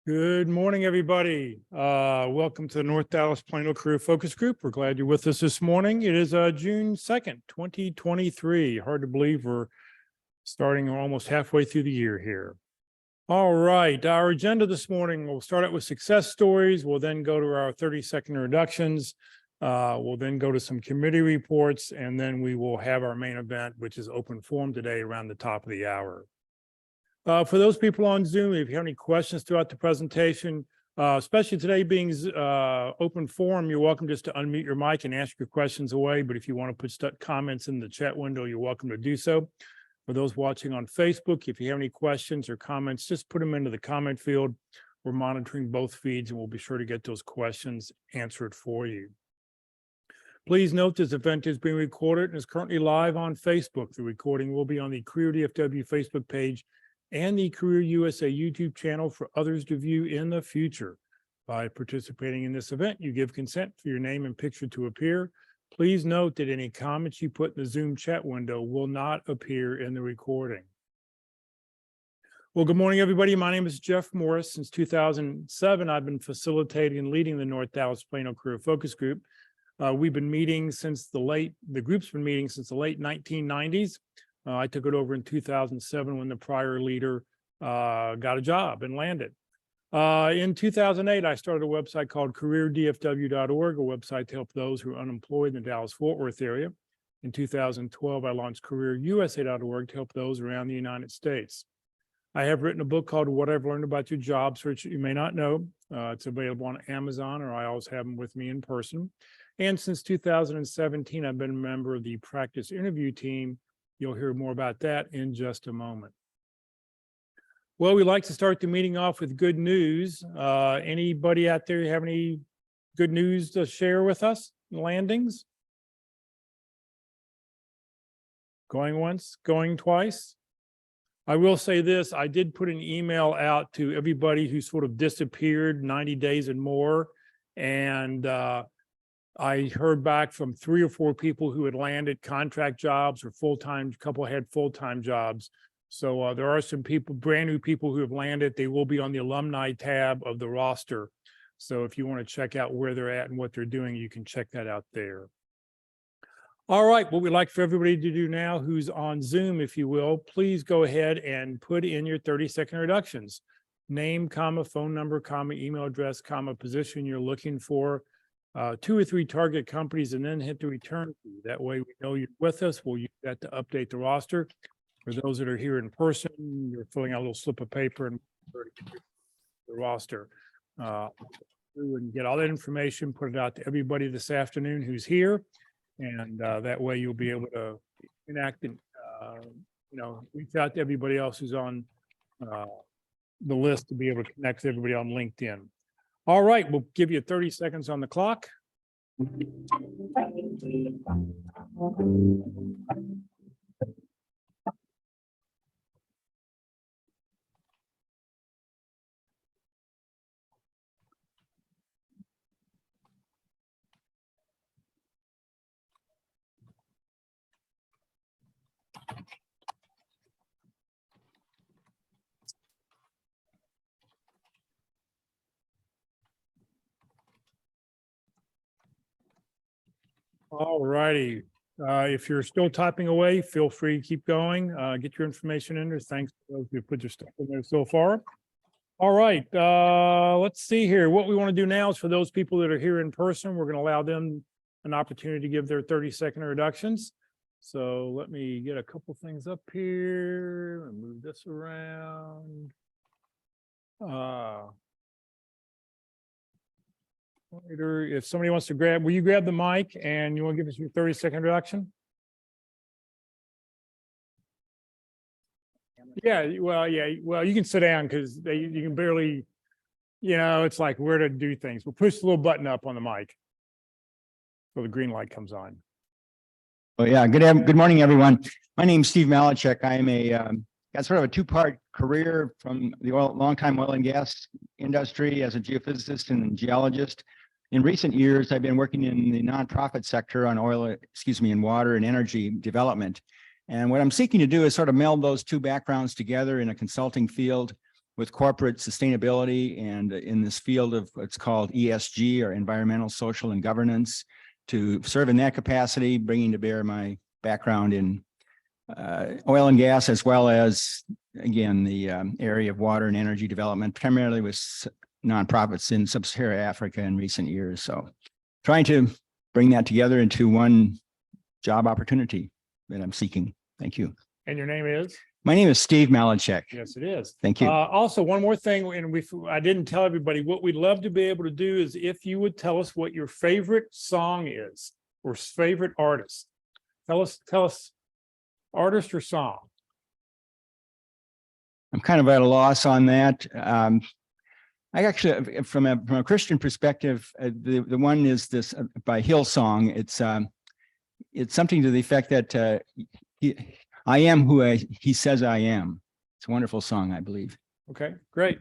Good morning, everybody. Welcome to the North Dallas Plano Career Focus Group. We're glad you're with us this morning. It is June 2nd, 2023. Hard to believe we're starting almost halfway through the year here. All right, our agenda this morning, we'll start out with success stories. We'll then go to our 30-second introductions. We'll then go to some committee reports, and then we will have our main event, which is open forum today around the top of the hour. For those people on Zoom, if you have any questions throughout the presentation, especially today being open forum, you're welcome just to unmute your mic and ask your questions away. But if you want to put comments in the chat window, you're welcome to do so. For those watching on Facebook, if you have any questions or comments, just put them into the comment field. We're monitoring both feeds and we'll be sure to get those questions answered for you. Please note this event is being recorded and is currently live on Facebook. The recording will be on the Career DFW Facebook page and the Career USA YouTube channel for others to view in the future. By participating in this event, you give consent for your name and picture to appear. Please note that any comments you put in the Zoom chat window will not appear in the recording. Well, good morning, everybody. My name is Jeff Morris. Since 2007, I've been facilitating and leading the North Dallas Plano Career Focus Group. We've been meeting since the group's been meeting since the late 1990s. I took it over in 2007 when the prior leader got a job and landed. In 2008, I started a website called careerdfw.org, a website to help those who are unemployed in the Dallas-Fort Worth area. In 2012, I launched careerusa.org to help those around the United States. I have written a book called What I've Learned About Your Job Search That You May Not Know. It's available on Amazon, or I always have them with me in person. And since 2017, I've been a member of the practice interview team. You'll hear more about that in just a moment. Well, we like to start the meeting off with good news. Anybody out there have any good news to share with us? Landings? Going once, going twice? I will say this, I did put an email out to everybody who sort of disappeared 90 days and more. And I heard back from 3 or 4 people who had landed contract jobs or full-time, a couple had full-time jobs. So there are some people, brand new people who have landed. They will be on the alumni tab of the roster. So if you want to check out where they're at and what they're doing, you can check that out there. All right, what we'd like for everybody to do now who's on Zoom, if you will, please go ahead and put in your 30-second introductions. Name, comma, phone number, comma, email address, comma, position you're looking for. 2 or 3 target companies, and then hit the return key. That way we know you're with us. We'll use that to update the roster. For those that are here in person, you're filling out a little slip of paper and the roster. And get all that information, put it out to everybody this afternoon who's here. And that way you'll be able to enact and reach out to everybody else who's on the list to be able to connect to everybody on LinkedIn. All right, we'll give you 30 seconds on the clock. All righty. If you're still typing away, feel free to keep going. Get your information in there. Thanks to those who put your stuff in there so far. All right. Let's see here. What we want to do now is for those people that are here in person, we're going to allow them an opportunity to give their 30-second introductions. So let me get a couple things up here and move this around. If somebody wants to will you grab the mic and you want to give us your 30-second introduction? Yeah, well, you can sit down because you can barely, it's like where to do things. We'll push the little button up on the mic so the green light comes on. Oh yeah, good morning, everyone. My name's Steve Malachek. I am got sort of a 2-part career from the long-time oil and gas industry as a geophysicist and geologist. In recent years, I've been working in the nonprofit sector on in water and energy development. And what I'm seeking to do is sort of meld those 2 backgrounds together in a consulting field with corporate sustainability and in this field of what's called ESG, or environmental, social, and governance, to serve in that capacity, bringing to bear my background in oil and gas, as well as, again, the area of water and energy development, primarily with nonprofits in sub-Saharan Africa in recent years. So trying to bring that together into one job opportunity that I'm seeking. Thank you. And your name is? My name is Steve Malachek. Yes, it is. Thank you. Also, one more thing, and I didn't tell everybody, what we'd love to be able to do is if you would tell us what your favorite song is or favorite artist. Tell us artist or song. I'm kind of at a loss on that. I actually, from a Christian perspective, the one is this by Hillsong. It's something to the effect that I am who he says I am. It's a wonderful song, I believe. Okay, great.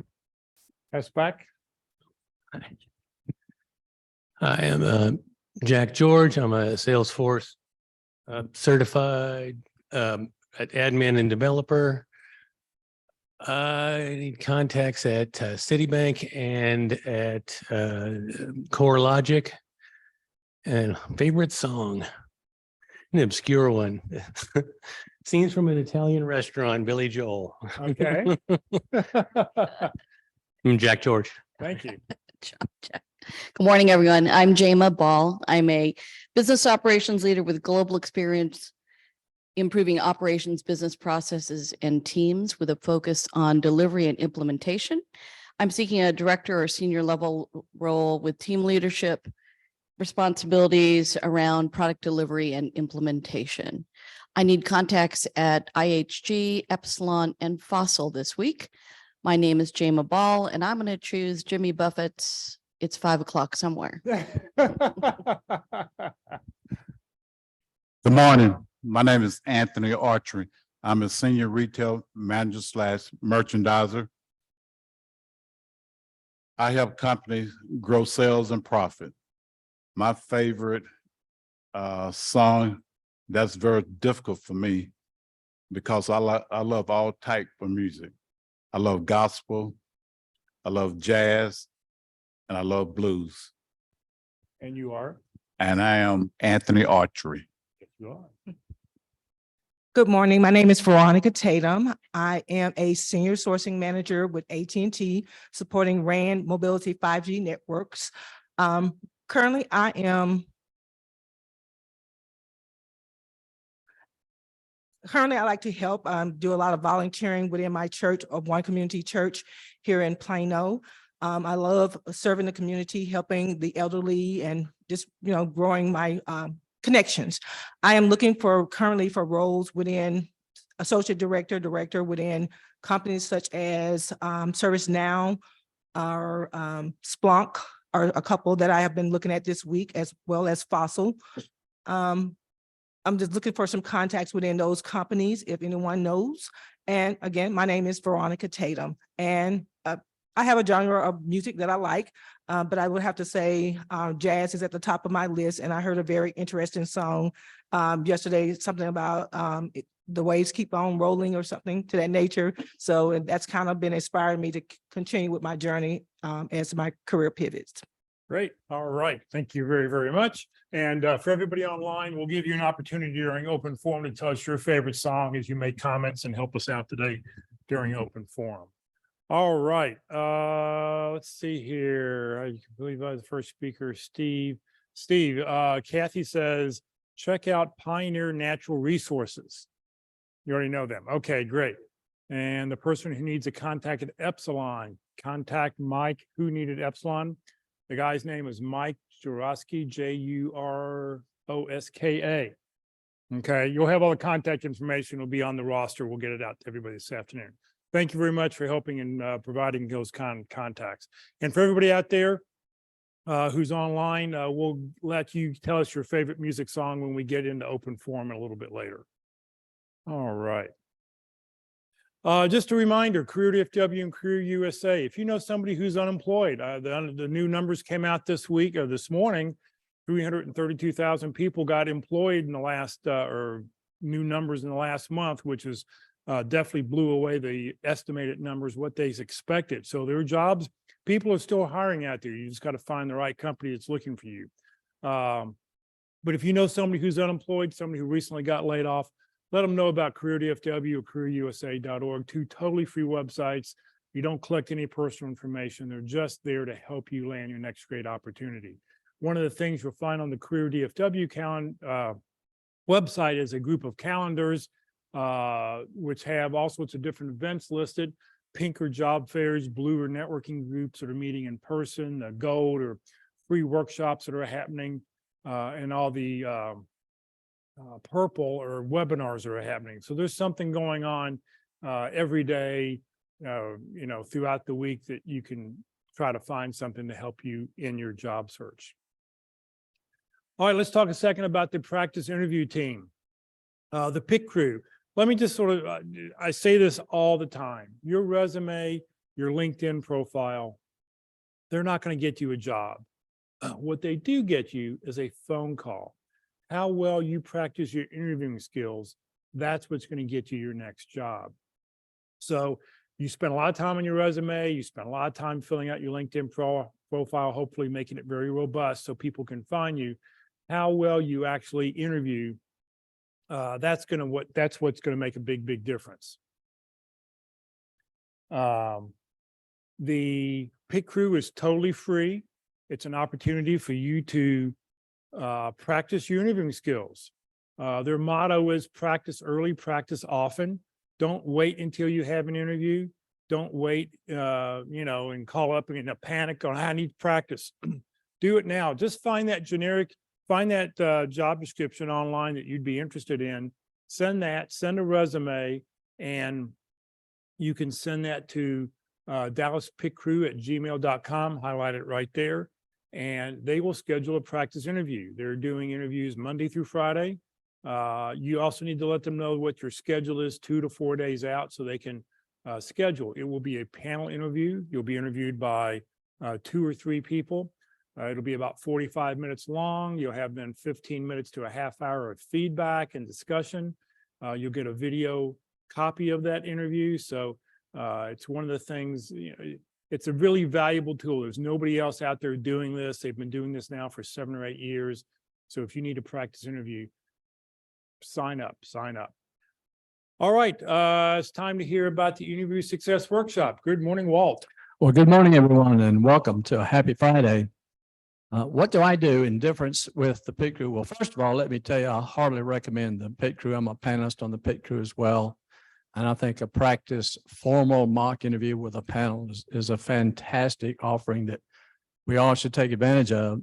Pass back. I am Jack George. I'm a Salesforce certified admin and developer. I need contacts at Citibank and at CoreLogic. And favorite song, an obscure one. Scenes from an Italian restaurant, Billy Joel. Okay. I'm Jack George. Thank you. Good morning, everyone. I'm Jema Ball. I'm a business operations leader with global experience improving operations, business processes, and teams with a focus on delivery and implementation. I'm seeking a director or senior level role with team leadership responsibilities around product delivery and implementation. I need contacts at IHG, Epsilon, and Fossil this week. My name is Jema Ball, and I'm going to choose Jimmy Buffett's It's 5 o'clock somewhere. Good morning. My name is Anthony Archery. I'm a senior retail manager / merchandiser. I help companies grow sales and profit. My favorite song, that's very difficult for me because I love all type of music. I love gospel, I love jazz, and I love blues. And you are? And I am Anthony Archery. Yes, you are. Good morning. My name is Veronica Tatum. I am a senior sourcing manager with AT&T supporting RAN mobility 5G networks. Currently, I like to help do a lot of volunteering within my church of One Community Church here in Plano. I love serving the community, helping the elderly, and just, growing my connections. I am looking currently for roles within associate director within companies such as ServiceNow or Splunk, are a couple that I have been looking at this week, as well as Fossil. I'm just looking for some contacts within those companies, if anyone knows. And again, my name is Veronica Tatum, and I have a genre of music that I like, but I would have to say jazz is at the top of my list. And I heard a very interesting song yesterday, something about the waves keep on rolling or something to that nature. So that's kind of been inspiring me to continue with my journey as my career pivots. Great. All right. Thank you very, very much. And for everybody online, we'll give you an opportunity during open forum to tell us your favorite song as you make comments and help us out today during open forum. All right. Let's see here. I believe I was the first speaker, Steve. Kathy says, check out Pioneer Natural Resources. You already know them. Okay, great. And the person who needs a contact at Epsilon, contact Mike. Who needed Epsilon? The guy's name is Mike Juroska, Juroska. Okay, you'll have all the contact information. It'll be on the roster. We'll get it out to everybody this afternoon. Thank you very much for helping and providing those contacts. And for everybody out there who's online, we'll let you tell us your favorite music song when we get into open forum a little bit later. All right. Just a reminder, Career DFW and Career USA. If you know somebody who's unemployed, the new numbers came out this week or this morning. 332,000 people got employed in the last or new numbers in the last month, which is definitely blew away the estimated numbers, what they expected. So there are jobs, people are still hiring out there. You just got to find the right company that's looking for you. But if you know somebody who's unemployed, somebody who recently got laid off, let them know about Career DFW or careerusa.org, 2 totally free websites. You don't collect any personal information. They're just there to help you land your next great opportunity. One of the things you'll find on the Career DFW website is a group of calendars, which have all sorts of different events listed. Pink are job fairs, blue are networking groups that are meeting in person, the gold are free workshops that are happening, and all the purple are webinars that are happening. So there's something going on every day, throughout the week that you can try to find something to help you in your job search. All right, let's talk a second about the practice interview team, the PIC crew. Let me just sort of, I say this all the time. Your resume, your LinkedIn profile, they're not going to get you a job. What they do get you is a phone call. How well you practice your interviewing skills, that's what's going to get you your next job. So you spend a lot of time on your resume, you spend a lot of time filling out your LinkedIn profile, hopefully making it very robust so people can find you. How well you actually interview, that's what's going to make a big difference. The PIC crew is totally free. It's an opportunity for you to practice your interviewing skills. Their motto is practice early, practice often. Don't wait until you have an interview. Don't wait, and call up in a panic on I need to practice. Do it now. Just find that job description online that you'd be interested in. Send a resume, and you can send that to dallaspiccrew@gmail.com, highlight it right there, and they will schedule a practice interview. They're doing interviews Monday through Friday. You also need to let them know what your schedule is 2 to 4 days out so they can schedule. It will be a panel interview. You'll be interviewed by 2 or 3 people. It'll be about 45 minutes long. You'll have then 15 minutes to a half hour of feedback and discussion. You'll get a video copy of that interview. So it's one of the things, it's a really valuable tool. There's nobody else out there doing this. They've been doing this now for 7 or 8 years. So if you need a practice interview, sign up. All right, it's time to hear about the Interview Success Workshop. Good morning, Walt. Well, good morning, everyone, and welcome to a happy Friday. What do I do in difference with the PIC crew? Well, first of all, let me tell you, I heartily recommend the PIC crew. I'm a panelist on the PIC crew as well. And I think a practice formal mock interview with a panel is a fantastic offering that we all should take advantage of.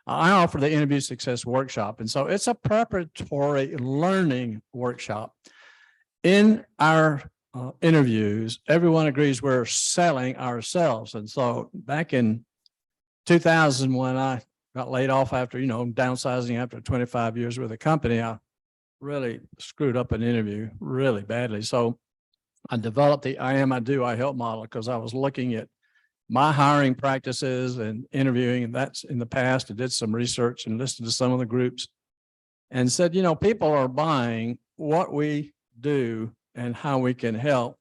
I offer the Interview Success Workshop. And so it's a preparatory learning workshop. In our interviews, everyone agrees we're selling ourselves. And so back in 2000, when I got laid off after, downsizing after 25 years with a company, I really screwed up an interview really badly. So I developed the I am, I do, I help model because I was looking at my hiring practices and interviewing, and that's in the past. I did some research and listened to some of the groups and said, people are buying what we do and how we can help.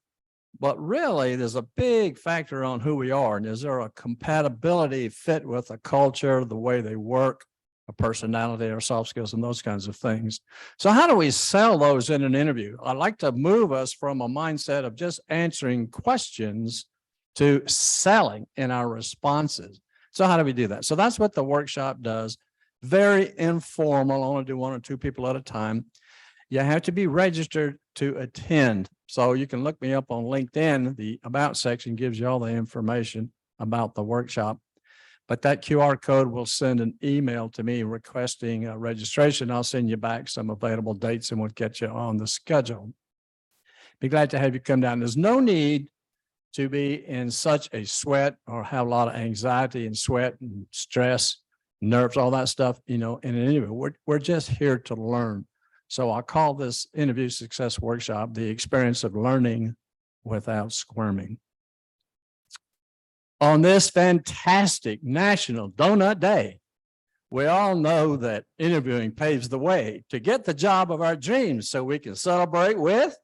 But really, there's a big factor on who we are. And is there a compatibility fit with a culture, the way they work, a personality, or soft skills, and those kinds of things? So how do we sell those in an interview? I'd like to move us from a mindset of just answering questions to selling in our responses. So how do we do that? So that's what the workshop does. Very informal. I only do 1 or 2 people at a time. You have to be registered to attend. So you can look me up on LinkedIn. The About section gives you all the information about the workshop. But that QR code will send an email to me requesting a registration. I'll send you back some available dates and we'll get you on the schedule. Be glad to have you come down. There's no need to be in such a sweat or have a lot of anxiety and sweat and stress, nerves, all that stuff, in an interview. We're just here to learn. So I call this Interview Success Workshop the experience of learning without squirming. On this fantastic National Donut Day, we all know that interviewing paves the way to get the job of our dreams so we can celebrate with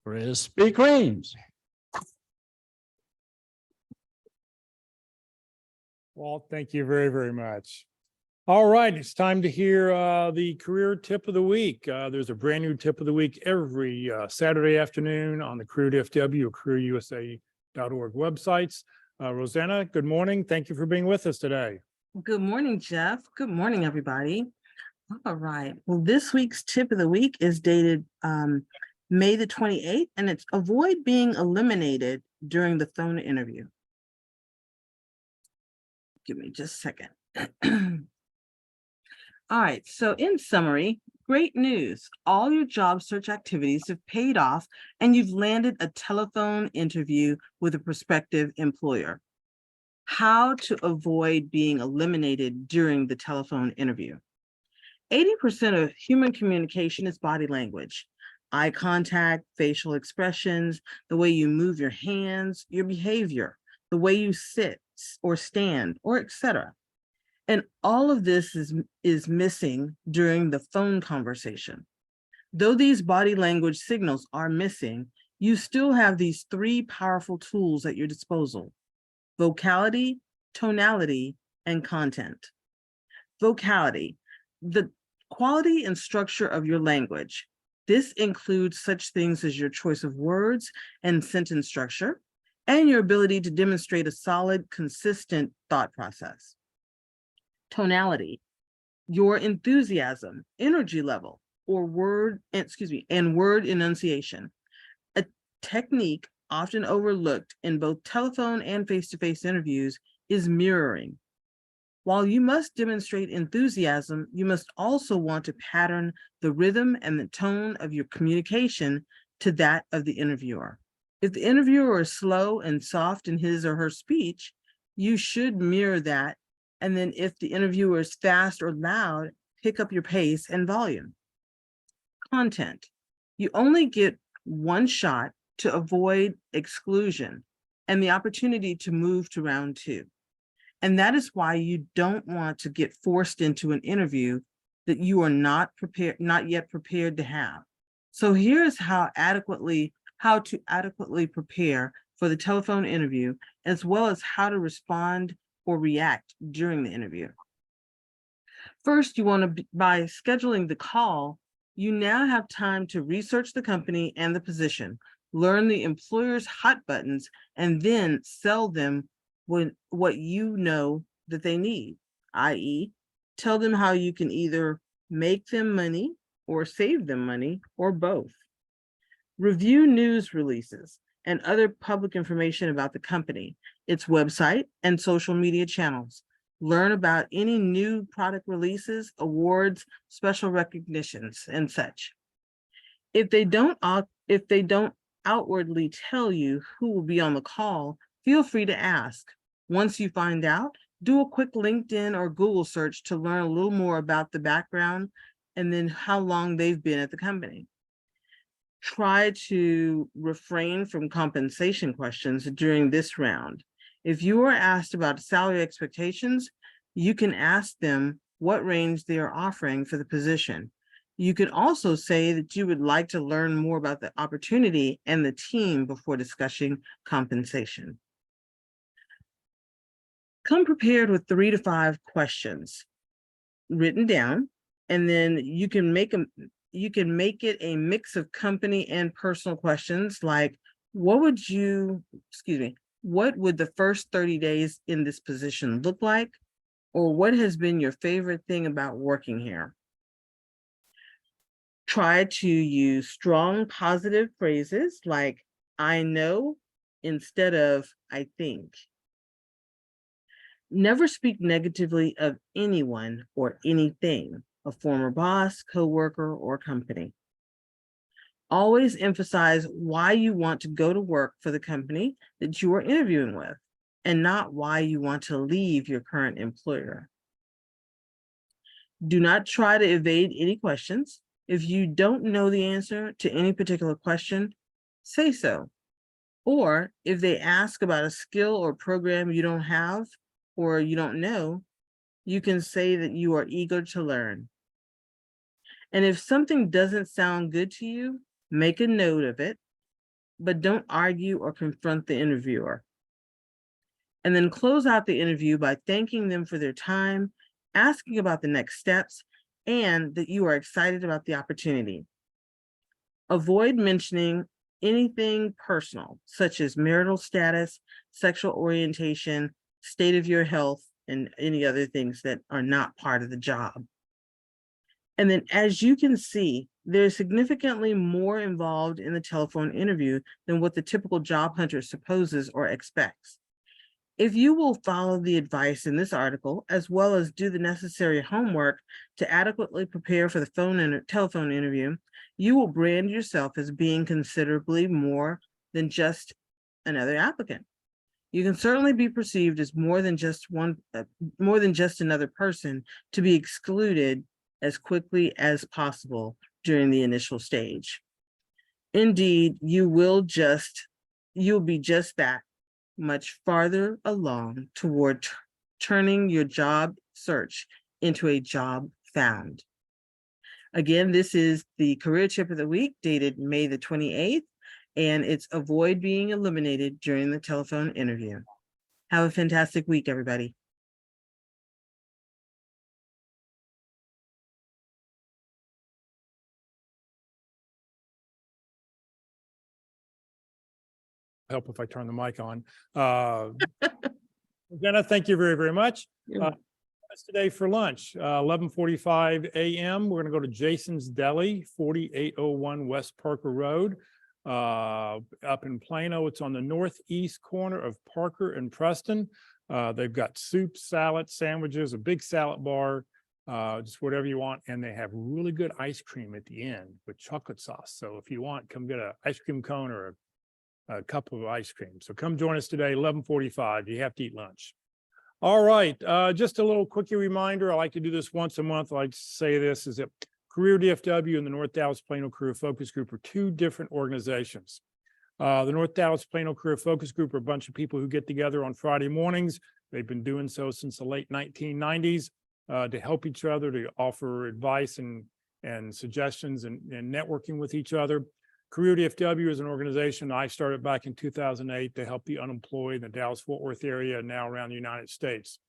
Krispy Kremes. Walt, thank you very, very much. All right, it's time to hear the career tip of the week. There's a brand new tip of the week every Saturday afternoon on the Career FW or careerusa.org websites. Rosanna, good morning. Thank you for being with us today. Good morning, Jeff. Good morning, everybody. All right. Well, this week's tip of the week is dated May the 28th, and it's avoid being eliminated during the phone interview. Give me just a second. All right. So in summary, great news. All your job search activities have paid off and you've landed a telephone interview with a prospective employer. How to avoid being eliminated during the telephone interview. 80% of human communication is body language, eye contact, facial expressions, the way you move your hands, your behavior, the way you sit or stand, or etc. And all of this is missing during the phone conversation. Though these body language signals are missing, you still have these three powerful tools at your disposal: vocality, tonality, and content. Vocality, the quality and structure of your language. This includes such things as your choice of words and sentence structure, and your ability to demonstrate a solid, consistent thought process. Tonality, your enthusiasm, energy level, or word enunciation. A technique often overlooked in both telephone and face-to-face interviews is mirroring. While you must demonstrate enthusiasm, you must also want to pattern the rhythm and the tone of your communication to that of the interviewer. If the interviewer is slow and soft in his or her speech, you should mirror that. And then if the interviewer is fast or loud, pick up your pace and volume. Content. You only get one shot to avoid exclusion and the opportunity to move to round two. And that is why you don't want to get forced into an interview that you are not yet prepared to have. So here's how to adequately prepare for the telephone interview, as well as how to respond or react during the interview. First, by scheduling the call, you now have time to research the company and the position, learn the employer's hot buttons, and then sell them what you know that they need, i.e., tell them how you can either make them money or save them money or both. Review news releases and other public information about the company, its website, and social media channels. Learn about any new product releases, awards, special recognitions, and such. If they don't outwardly tell you who will be on the call, feel free to ask. Once you find out, do a quick LinkedIn or Google search to learn a little more about the background and then how long they've been at the company. Try to refrain from compensation questions during this round. If you are asked about salary expectations, you can ask them what range they are offering for the position. You could also say that you would like to learn more about the opportunity and the team before discussing compensation. Come prepared with 3 to 5 questions written down, and then you can make it a mix of company and personal questions like, what would the first 30 days in this position look like? Or what has been your favorite thing about working here? Try to use strong positive phrases like I know instead of I think. Never speak negatively of anyone or anything, a former boss, coworker, or company. Always emphasize why you want to go to work for the company that you are interviewing with, and not why you want to leave your current employer. Do not try to evade any questions. If you don't know the answer to any particular question, say so. Or if they ask about a skill or program you don't have or you don't know, you can say that you are eager to learn. And if something doesn't sound good to you, make a note of it but don't argue or confront the interviewer. And then close out the interview by thanking them for their time, asking about the next steps, and that you are excited about the opportunity. Avoid mentioning anything personal, such as marital status, sexual orientation, state of your health, and any other things that are not part of the job. And then, as you can see, there's significantly more involved in the telephone interview than what the typical job hunter supposes or expects. If you will follow the advice in this article, as well as do the necessary homework to adequately prepare for the telephone interview, you will brand yourself as being considerably more than just another applicant. You can certainly be perceived as more than just another person to be excluded as quickly as possible during the initial stage. Indeed, you'll be just that much farther along toward turning your job search into a job found. Again, this is the career tip of the week dated May the 28th, and it's avoid being eliminated during the telephone interview. Have a fantastic week, everybody. Help if I turn the mic on. Jenna, thank you very, very much. That's today for lunch, 11:45 a.m. We're going to go to Jason's Deli, 4801 West Parker Road, up in Plano. It's on the northeast corner of Parker and Preston. They've got soup, salad, sandwiches, a big salad bar, just whatever you want. And they have really good ice cream at the end with chocolate sauce. So if you want, come get an ice cream cone or a cup of ice cream. So come join us today, 11:45. You have to eat lunch. All right. Just a little quickie reminder. I like to do this once a month. I like to say this is that Career DFW and the North Dallas Plano Career Focus Group are two different organizations. The North Dallas Plano Career Focus Group are a bunch of people who get together on Friday mornings. They've been doing so since the late 1990s to help each other, to offer advice and suggestions and networking with each other. Career DFW is an organization I started back in 2008 to help the unemployed in the Dallas-Fort Worth area and now around the United States.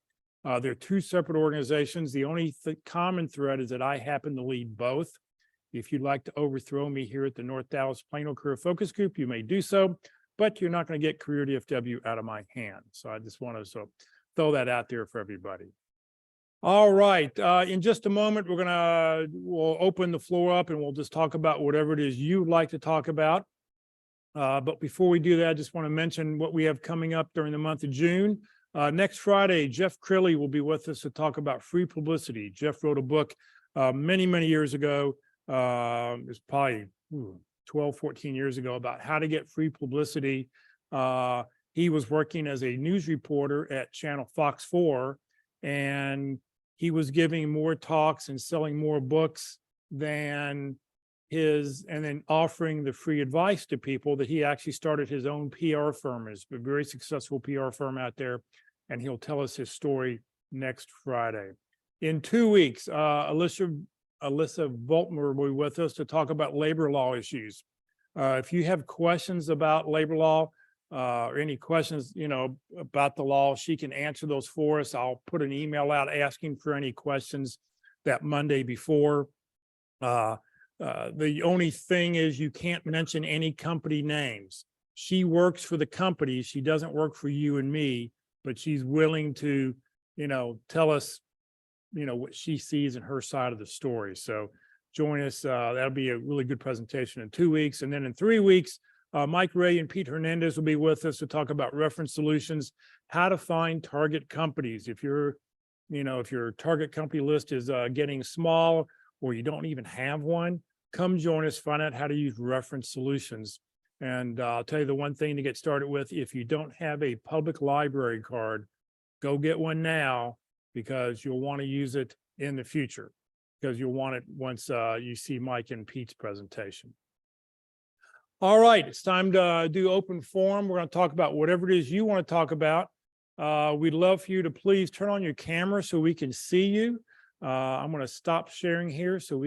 They're two separate organizations. The only common thread is that I happen to lead both. If you'd like to overthrow me here at the North Dallas Plano Career Focus Group, you may do so, but you're not going to get Career DFW out of my hand. So I just want to throw that out there for everybody. All right. In just a moment, we'll open the floor up and we'll just talk about whatever it is you'd like to talk about. But before we do that, I just want to mention what we have coming up during the month of June. Next Friday, Jeff Crilly will be with us to talk about free publicity. Jeff wrote a book many, many years ago. It was probably 12, 14 years ago about how to get free publicity. He was working as a news reporter at Channel Fox 4, and he was giving more talks and selling more books than and then offering the free advice to people, that he actually started his own PR firm. It's a very successful PR firm out there, and he'll tell us his story next Friday. In 2 weeks, Alyssa Voltmer will be with us to talk about labor law issues. If you have questions about labor law, or any questions, about the law, she can answer those for us. I'll put an email out asking for any questions that Monday before. The only thing is you can't mention any company names. She works for the company. She doesn't work for you and me, but she's willing to, tell us, what she sees in her side of the story. So join us. That'll be a really good presentation in 2 weeks. And then in 3 weeks, Mike Ray and Pete Hernandez will be with us to talk about reference solutions, how to find target companies. If your target company list is getting small or you don't even have one, come join us, find out how to use reference solutions. And I'll tell you the one thing to get started with: if you don't have a public library card, go get one now, because you'll want to use it in the future, because you'll want it once you see Mike and Pete's presentation. All right, it's time to do open forum. We're going to talk about whatever it is you want to talk about. We'd love for you to please turn on your camera so we can see you. I'm going to stop sharing here so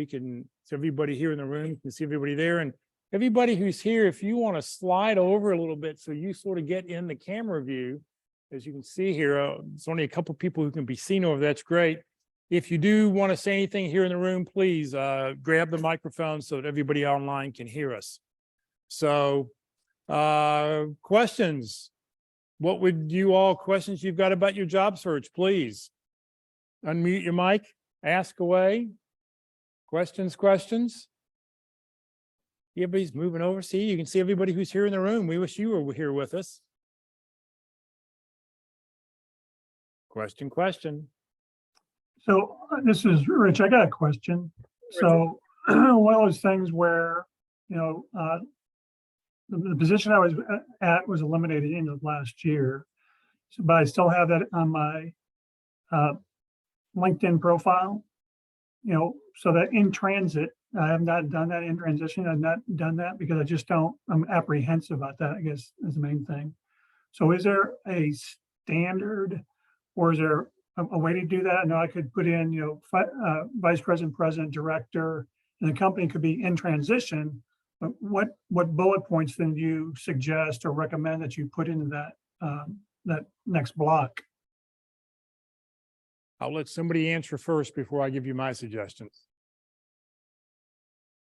everybody here in the room can see everybody there. And everybody who's here, if you want to slide over a little bit so you sort of get in the camera view, as you can see here, it's only a couple people who can be seen over. That's great. If you do want to say anything here in the room, please grab the microphone so that everybody online can hear us. So questions? What would you all, questions you've got about your job search, please? Unmute your mic, ask away. Questions? Everybody's moving over. See, you can see everybody who's here in the room. We wish you were here with us. Question. So this is Rich. I got a question. So one of those things where, the position I was at was eliminated end of last year. So, but I still have that on my LinkedIn profile, so that in transit, I have not done that in transition. I've not done that because I just don't, I'm apprehensive about that, I guess, is the main thing. So is there a standard or is there a way to do that? I know I could put in, vice president, director, and the company could be in transition. But what bullet points then do you suggest or recommend that you put into that next block? I'll let somebody answer first before I give you my suggestions.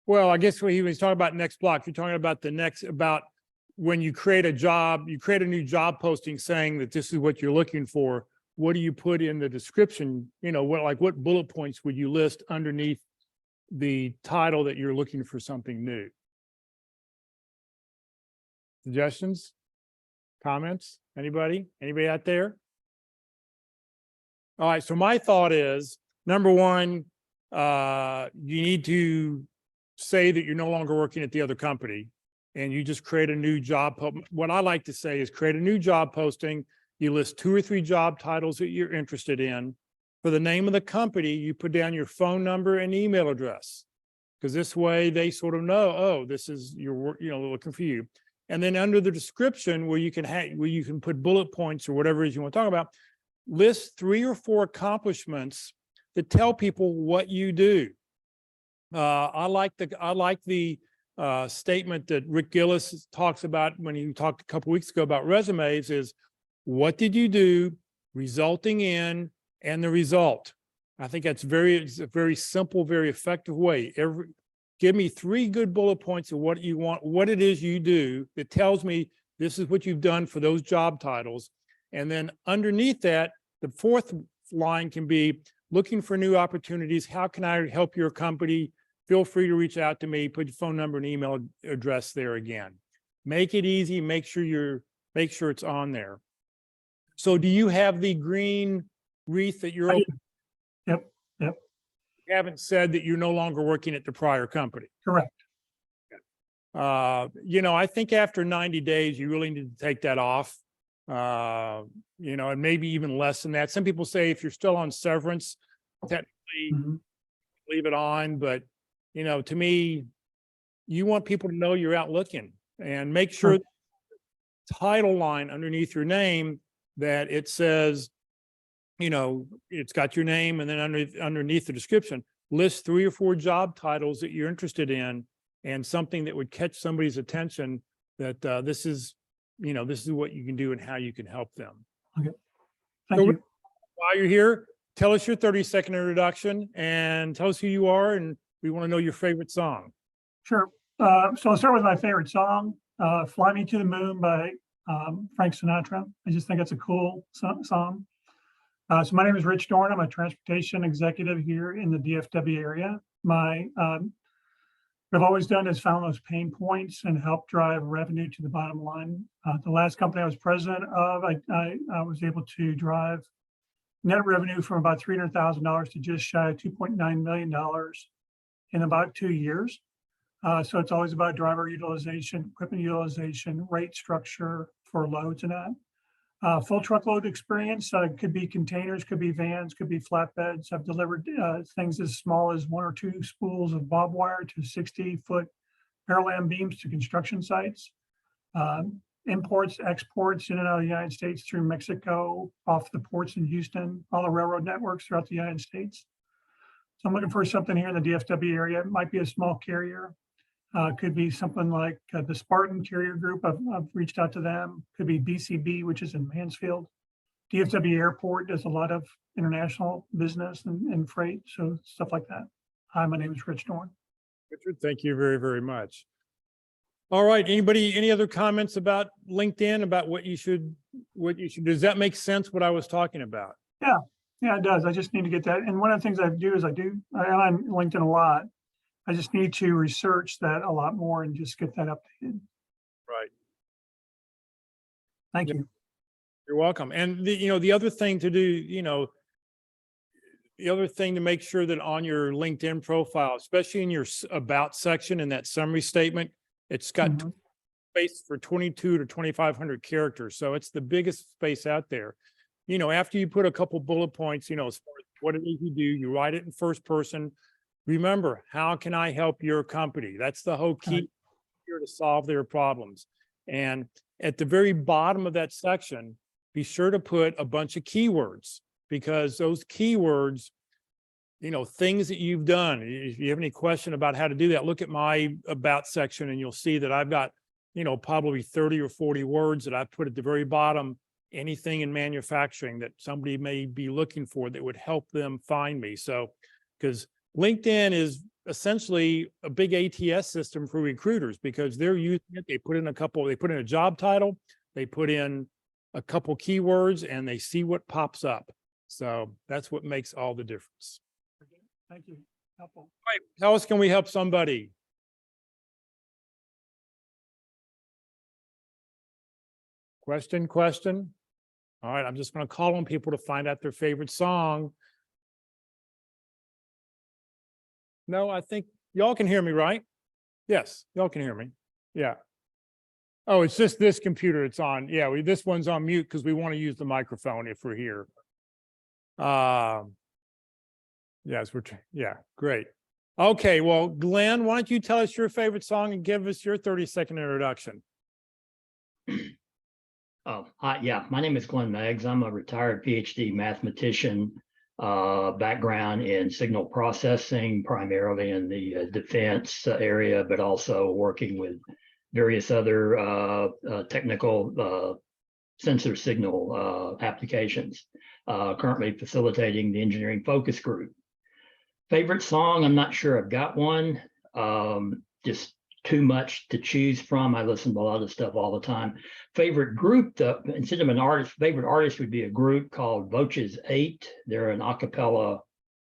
Well, I guess when he was talking about next block, you're talking about about when you create a job, you create a new job posting saying that this is what you're looking for. What do you put in the description? What bullet points would you list underneath the title that you're looking for something new? Suggestions? Comments? Anybody out there? All right, so my thought is, number one, you need to say that you're no longer working at the other company and you just create a new job. What I like to say is create a new job posting. You list 2 or 3 job titles that you're interested in. For the name of the company, you put down your phone number and email address, because this way they sort of know, oh, this is looking for you. And then under the description where you can put bullet points or whatever it is you want to talk about, list 3 or 4 accomplishments that tell people what you do. I like the statement that Rick Gillis talks about when he talked a couple weeks ago about resumes is, what did you do, resulting in, and the result. I think it's a very simple, very effective way. Give me 3 good bullet points of what you want, what it is you do that tells me this is what you've done for those job titles. And then underneath that, the 4th line can be looking for new opportunities. How can I help your company? Feel free to reach out to me, put your phone number and email address there again. Make it easy, make sure it's on there. So do you have the green wreath that you're open? Yep. You haven't said that you're no longer working at the prior company. Correct. I think after 90 days, you really need to take that off. And maybe even less than that. Some people say if you're still on severance, technically leave it on, but to me, you want people to know you're out looking, and make sure title line underneath your name that it says, it's got your name, and then underneath the description, list 3 or 4 job titles that you're interested in, and something that would catch somebody's attention that this is what you can do and how you can help them. Okay. Thank you. While you're here, tell us your 30-second introduction and tell us who you are, and we want to know your favorite song. Sure. So I'll start with my favorite song, Fly Me to the Moon by Frank Sinatra. I just think it's a cool song. So my name is Rich Dorn. I'm a transportation executive here in the DFW area. What I've always done is found those pain points and help drive revenue to the bottom line. The last company I was president of, I was able to drive net revenue from about $300,000 to just shy of $2.9 million in about 2 years. So it's always about driver utilization, equipment utilization, rate structure for loads and that. Full truckload experience, could be containers, could be vans, could be flatbeds. I've delivered things as small as 1 or 2 spools of barbed wire to 60-foot paralleling beams to construction sites. Imports, exports in and out of the United States through Mexico, off the ports in Houston, all the railroad networks throughout the United States. So I'm looking for something here in the DFW area. It might be a small carrier. Could be something like the Spartan Carrier Group. I've reached out to them. Could be BCB, which is in Mansfield. DFW Airport does a lot of international business and freight, so stuff like that. Hi, my name is Rich Dorn. Richard, thank you very, very much. All right, anybody, any other comments about LinkedIn, about what you should, does that make sense what I was talking about? Yeah, it does. I just need to get that. And one of the things I do is I'm on LinkedIn a lot. I just need to research that a lot more and just get that updated. Right. Thank Yeah. you. You're welcome. And the other thing to do, the other thing to make sure that on your LinkedIn profile, especially in your about section in that summary statement, it's got Mhm. space for 22 to 2,500 characters. So it's the biggest space out there. After you put a couple bullet points, as far as what it is you do, you write it in first person. Remember, how can I help your company? That's the whole key Right. here to solve their problems. And at the very bottom of that section, be sure to put a bunch of keywords, because those keywords, things that you've done. If you have any question about how to do that, look at my about section and you'll see that I've got, probably 30 or 40 words that I've put at the very bottom, anything in manufacturing that somebody may be looking for that would help them find me. So, because LinkedIn is essentially a big ATS system for recruiters, because they're using it. They put in a job title, they put in a couple keywords, and they see what pops up. So that's what makes all the difference. Thank you. Helpful. All right, how else can we help somebody? Question. All right, I'm just going to call on people to find out their favorite song. No, I think y'all can hear me, right? Yes, y'all can hear me. Yeah. Oh, it's just this computer it's on. Yeah, this one's on mute because we want to use the microphone if we're here. Yes, yeah, great. Okay, well, Glenn, why don't you tell us your favorite song and give us your 30-second introduction? Hi, yeah, my name is Glenn Meggs. I'm a retired PhD mathematician, background in signal processing, primarily in the defense area, but also working with various other technical sensor signal applications. Currently facilitating the engineering focus group. Favorite song, I'm not sure I've got one. Just too much to choose from. I listen to a lot of stuff all the time. Favorite group, though, instead of an artist, favorite artist would be a group called Voces 8. They're an a cappella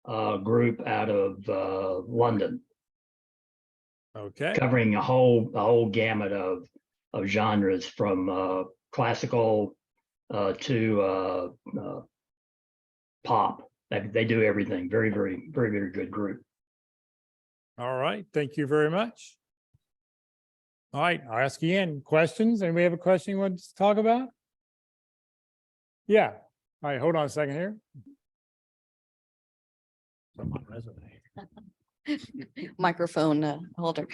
group out of London. Okay. Covering a whole gamut of genres, from classical to pop. They do everything. Very, very, very, very good group. All right, thank you very much. All right, I'll ask again, questions? Anybody have a question you want to talk about? Yeah. All right, hold on a second here. Microphone holder.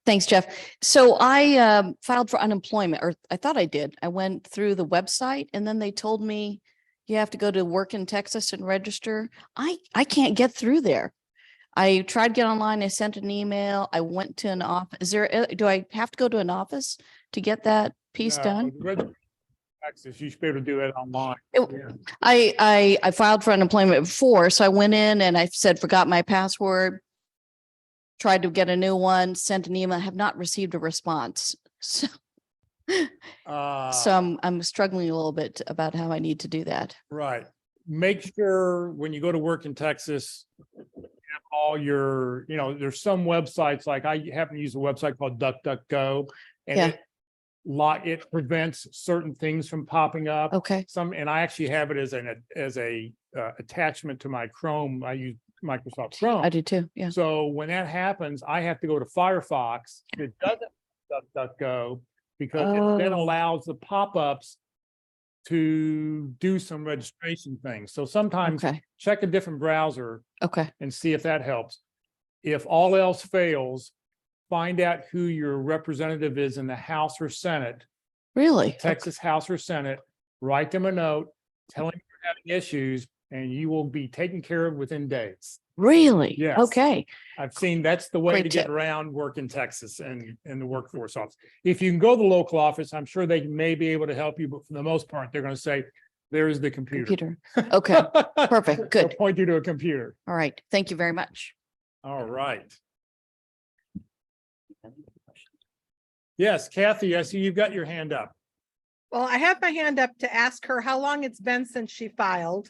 Thanks, Jeff. So I filed for unemployment, or I thought I did. I went through the website and then they told me you have to go to Work in Texas and register. I can't get through there. I tried to get online. I sent an email. I went to an office. Do I have to go to an office to get that piece No, done? Texas, you should be able to do that online. I filed for unemployment before, so I went in and I said, forgot my password. Tried to get a new one, sent an email, have not received a response. So I'm struggling a little bit about how I need to do that. Right. Make sure when you go to Work in Texas, have all your, there's some websites, like I happen to use a website called DuckDuckGo, and it prevents certain things from popping up. Okay. And I actually have it as a attachment to my Chrome. I use Microsoft Chrome. I do too. Yeah. So when that happens, I have to go to Firefox. It doesn't DuckDuckGo, because it then allows the pop-ups to do some registration things. So sometimes check a different browser and see if that helps. If all else fails, find out who your representative is in the House or Senate. Really? Texas House or Senate, write them a note, tell them you're having issues, and you will be taken care of within days. Really? Yes. Okay. I've seen that's the way Great to get tip. around work in Texas and in the workforce office. If you can go to the local office, I'm sure they may be able to help you, but for the most part, they're going to say, there's the computer. Okay. Perfect. They'll Good. point you to a computer. All right. Thank you very much. All right. Yes, Kathy, I see you've got your hand up. Well, I have my hand up to ask her how long it's been since she filed.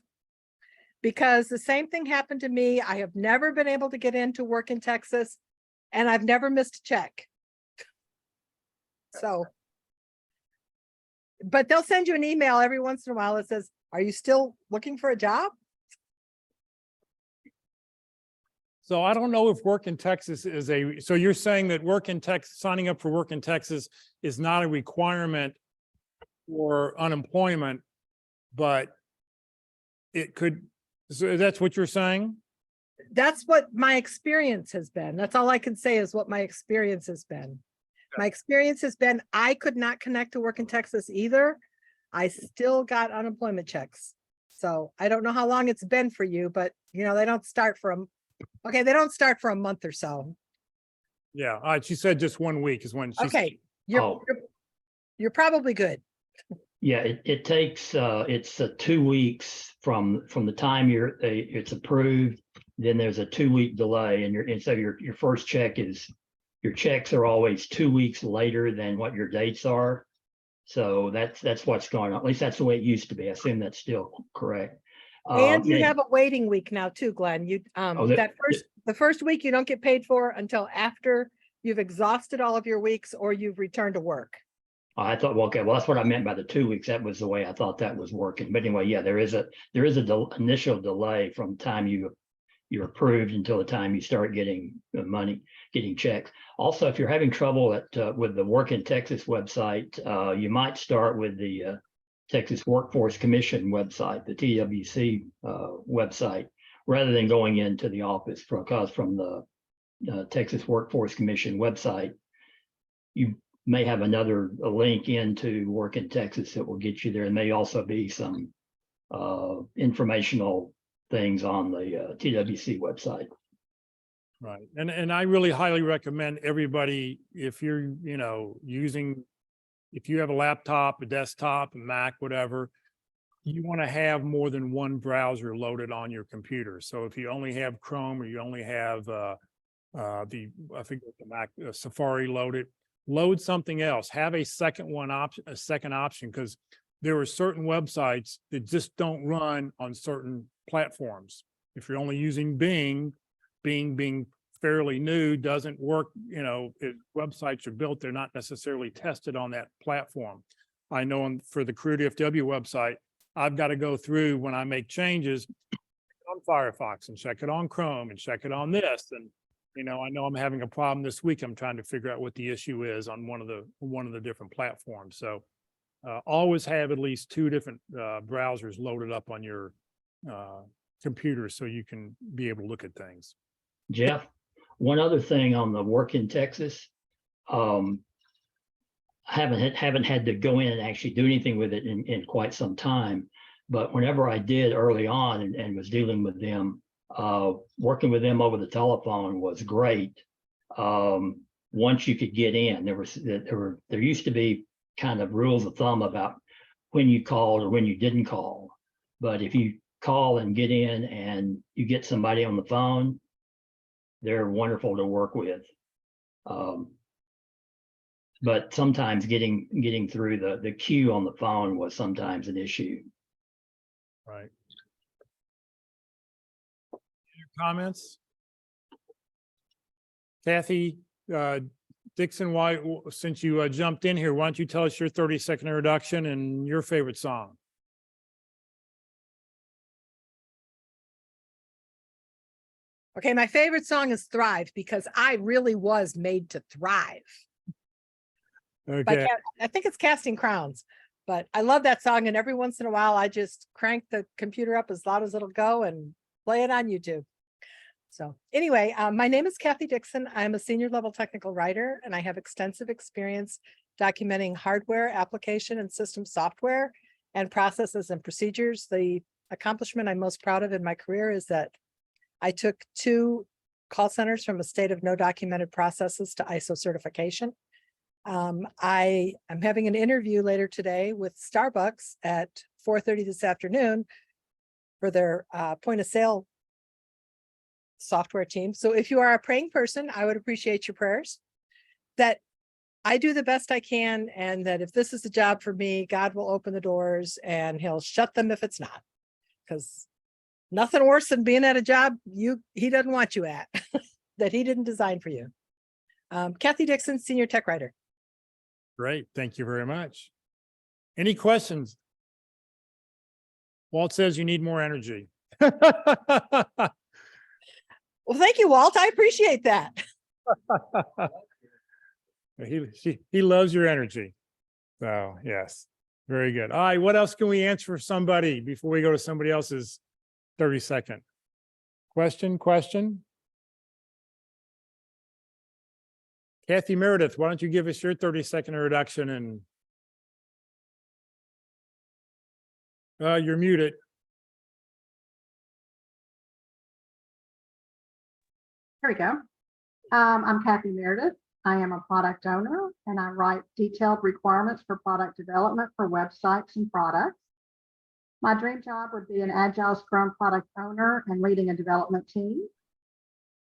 Because the same thing happened to me. I have never been able to get into work in Texas and I've never missed a check. So. But they'll send you an email every once in a while that says, are you still looking for a job? So I don't know if work in Texas is so you're saying that work in Texas, signing up for work in Texas is not a requirement for unemployment, but it could, so that's what you're saying? That's what my experience has been. That's all I can say is what my experience has been. My experience has been, I could not connect to work in Texas either. I still got unemployment checks. So I don't know how long it's been for you, but you know, they don't start from, okay, they don't start for a month or so. Yeah, she said just 1 week is when she. Okay, Oh. you're probably good. Yeah, it takes, it's 2 weeks from the time it's approved. Then there's a 2-week delay and so your first check is, your checks are always 2 weeks later than what your dates are. So that's what's going on. At least that's the way it used to be. I assume that's still correct. And you have a waiting week now too, Glenn. You, the first week you don't get paid for until after you've exhausted all of your weeks or you've returned to work. I thought, well, okay, well, that's what I meant by the 2 weeks. That was the way I thought that was working. But anyway, yeah, there is a initial delay from the time you're approved until the time you start getting money, getting checks. Also, if you're having trouble with the Work in Texas website, you might start with the Texas Workforce Commission website, the TWC website, rather than going into the office, because from the Texas Workforce Commission website, you may have a link into Work in Texas that will get you there. And may also be some informational things on the TWC website. Right. And I really highly recommend everybody, if you're, if you have a laptop, a desktop, a Mac, whatever, you want to have more than one browser loaded on your computer. So if you only have Chrome or you only have I think the Mac Safari loaded, load something else, have a second option, because there are certain websites that just don't run on certain platforms. If you're only using Bing being fairly new, doesn't work, websites are built, they're not necessarily tested on that platform. I know for the Career DFW website, I've got to go through when I make changes on Firefox and check it on Chrome and check it on this. And I know I'm having a problem this week. I'm trying to figure out what the issue is on one of the different platforms. So always have at least 2 different browsers loaded up on your computer so you can be able to look at things. Jeff, one other thing on the Work in Texas, I haven't had to go in and actually do anything with it in quite some time. But whenever I did early on and was dealing with them, working with them over the telephone was great. Once you could get in, there used to be kind of rules of thumb about when you called or when you didn't call. But if you call and get in and you get somebody on the phone, they're wonderful to work with. But sometimes getting through the queue on the phone was sometimes an issue. Right. Comments? Kathy Dixon, since you jumped in here, why don't you tell us your 30-second introduction and your favorite song? Okay, my favorite song is Thrive because I really was made to thrive. Okay. I think it's Casting Crowns, but I love that song. And every once in a while, I just crank the computer up as loud as it'll go and play it on YouTube. So anyway, my name is Kathy Dixon. I'm a senior level technical writer, and I have extensive experience documenting hardware, application, and system software and processes and procedures. The accomplishment I'm most proud of in my career is that I took 2 call centers from a state of no documented processes to ISO certification. I am having an interview later today with Starbucks at 4:30 this afternoon for their point of sale software team. So if you are a praying person, I would appreciate your prayers that I do the best I can, and that if this is a job for me, God will open the doors and he'll shut them if it's not. Because nothing worse than being at a job he doesn't want you at, that he didn't design for you. Kathy Dixon, Senior Tech Writer. Great. Thank you very much. Any questions? Walt says you need more energy. Well, thank you, Walt. I appreciate that. He loves your energy. So yes, very good. All right, what else can we answer for somebody before we go to somebody else's 30-second question? Kathy Meredith, why don't you give us your 30-second introduction and you're muted. Here we go. I'm Kathy Meredith. I am a product owner and I write detailed requirements for product development for websites and products. My dream job would be an Agile Scrum product owner and leading a development team.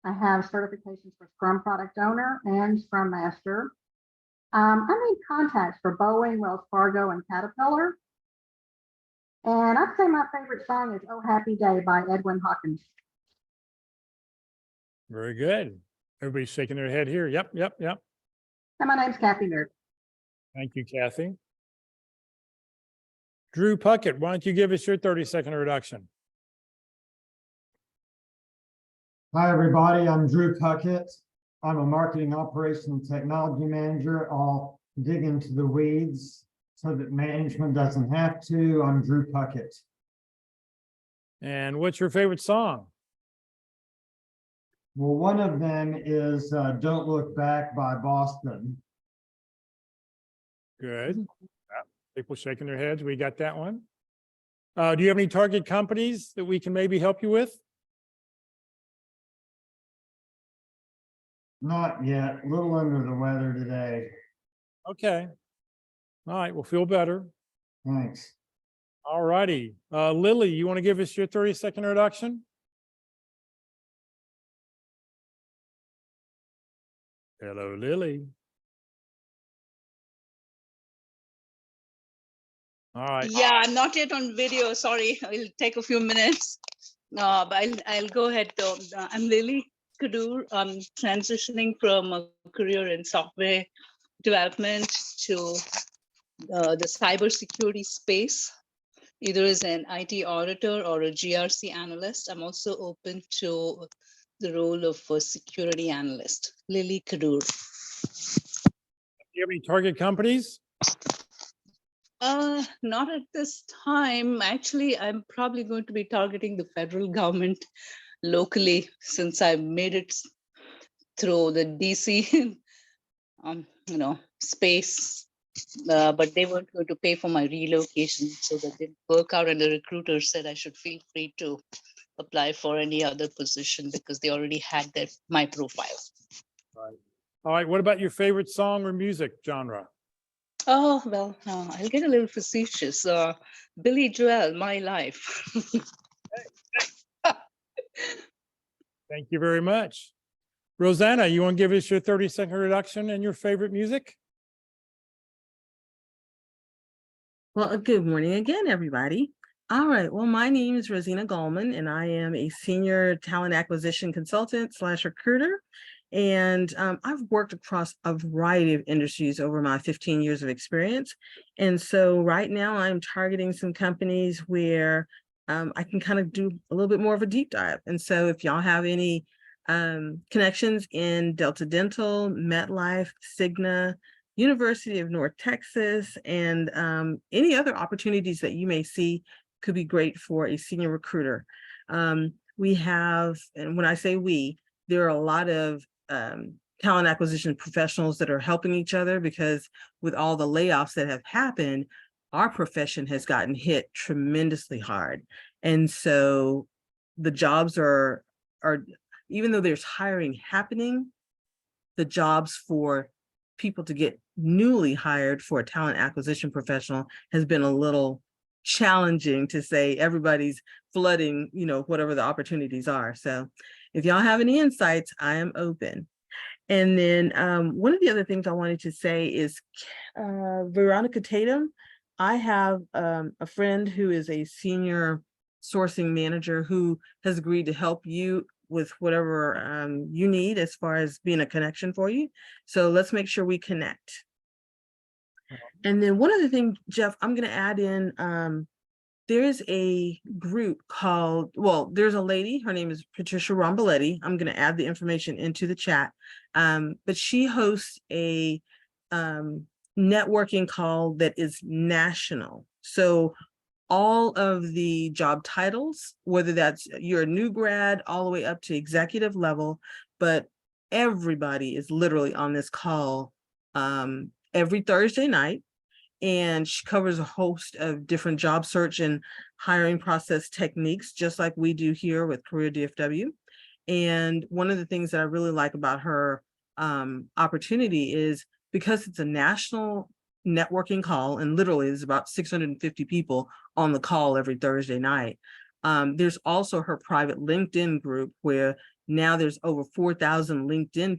I have certifications for Scrum product owner and Scrum Master. I made contacts for Boeing, Wells Fargo, and Caterpillar. And I'd say my favorite song is Oh Happy Day by Edwin Hawkins. Very good. Everybody's shaking their head here. Yep. And my name's Kathy Meredith. Thank you, Kathy. Drew Puckett, why don't you give us your 30-second introduction? Hi, everybody. I'm Drew Puckett. I'm a marketing operations and technology manager. I'll dig into the weeds so that management doesn't have to. I'm Drew Puckett. And what's your favorite song? Well, one of them is Don't Look Back by Boston. Good. Yeah, people shaking their heads. We got that one. Do you have any target companies that we can maybe help you with? Not yet. A little under the weather today. Okay. All right. We'll feel better. Thanks. All righty. Lily, you want to give us your 30-second introduction? Hello, Lily. All right. Yeah, I'm not yet on video. Sorry, it'll take a few minutes. But I'll go ahead. I'm Lily Kadur. I'm transitioning from a career in software development to the cybersecurity space, either as an IT auditor or a GRC analyst. I'm also open to the role of a security analyst. Lily Kadur. Do you have any target companies? Not at this time. Actually, I'm probably going to be targeting the federal government locally, since I made it through the DC, space, but they weren't going to pay for my relocation, so that didn't work out. And the recruiter said I should feel free to apply for any other position because they already had my profile. Right. All right. What about your favorite song or music genre? Oh, well, I'll get a little facetious. Billy Joel, My Life. Thank you very much. Rosanna, you want to give us your 30-second introduction and your favorite music? Well, good morning again, everybody. All right. Well, my name is Rosina Goldman, and I am a senior talent acquisition consultant / recruiter. And I've worked across a variety of industries over my 15 years of experience. And so right now I'm targeting some companies where I can kind of do a little bit more of a deep dive. And so if y'all have any connections in Delta Dental, MetLife, Cigna, University of North Texas, and any other opportunities that you may see could be great for a senior recruiter. We have, and when I say we, there are a lot of talent acquisition professionals that are helping each other, because with all the layoffs that have happened, our profession has gotten hit tremendously hard. And so the jobs are, even though there's hiring happening, the jobs for people to get newly hired for a talent acquisition professional has been a little challenging, to say. Everybody's flooding, whatever the opportunities are. So if y'all have any insights, I am open. And then one of the other things I wanted to say is Veronica Tatum. I have a friend who is a senior sourcing manager who has agreed to help you with whatever you need as far as being a connection for you. So let's make sure we connect. And then one other thing, Jeff, I'm going to add in, there's a group called, there's a lady, her name is Patricia Romboletti. I'm going to add the information into the chat. But she hosts a networking call that is national. So all of the job titles, whether that's you're a new grad all the way up to executive level, but everybody is literally on this call every Thursday night. And she covers a host of different job search and hiring process techniques, just like we do here with Career DFW. And one of the things that I really like about her opportunity is because it's a national networking call, and literally there's about 650 people on the call every Thursday night. There's also her private LinkedIn group where now there's over 4,000 LinkedIn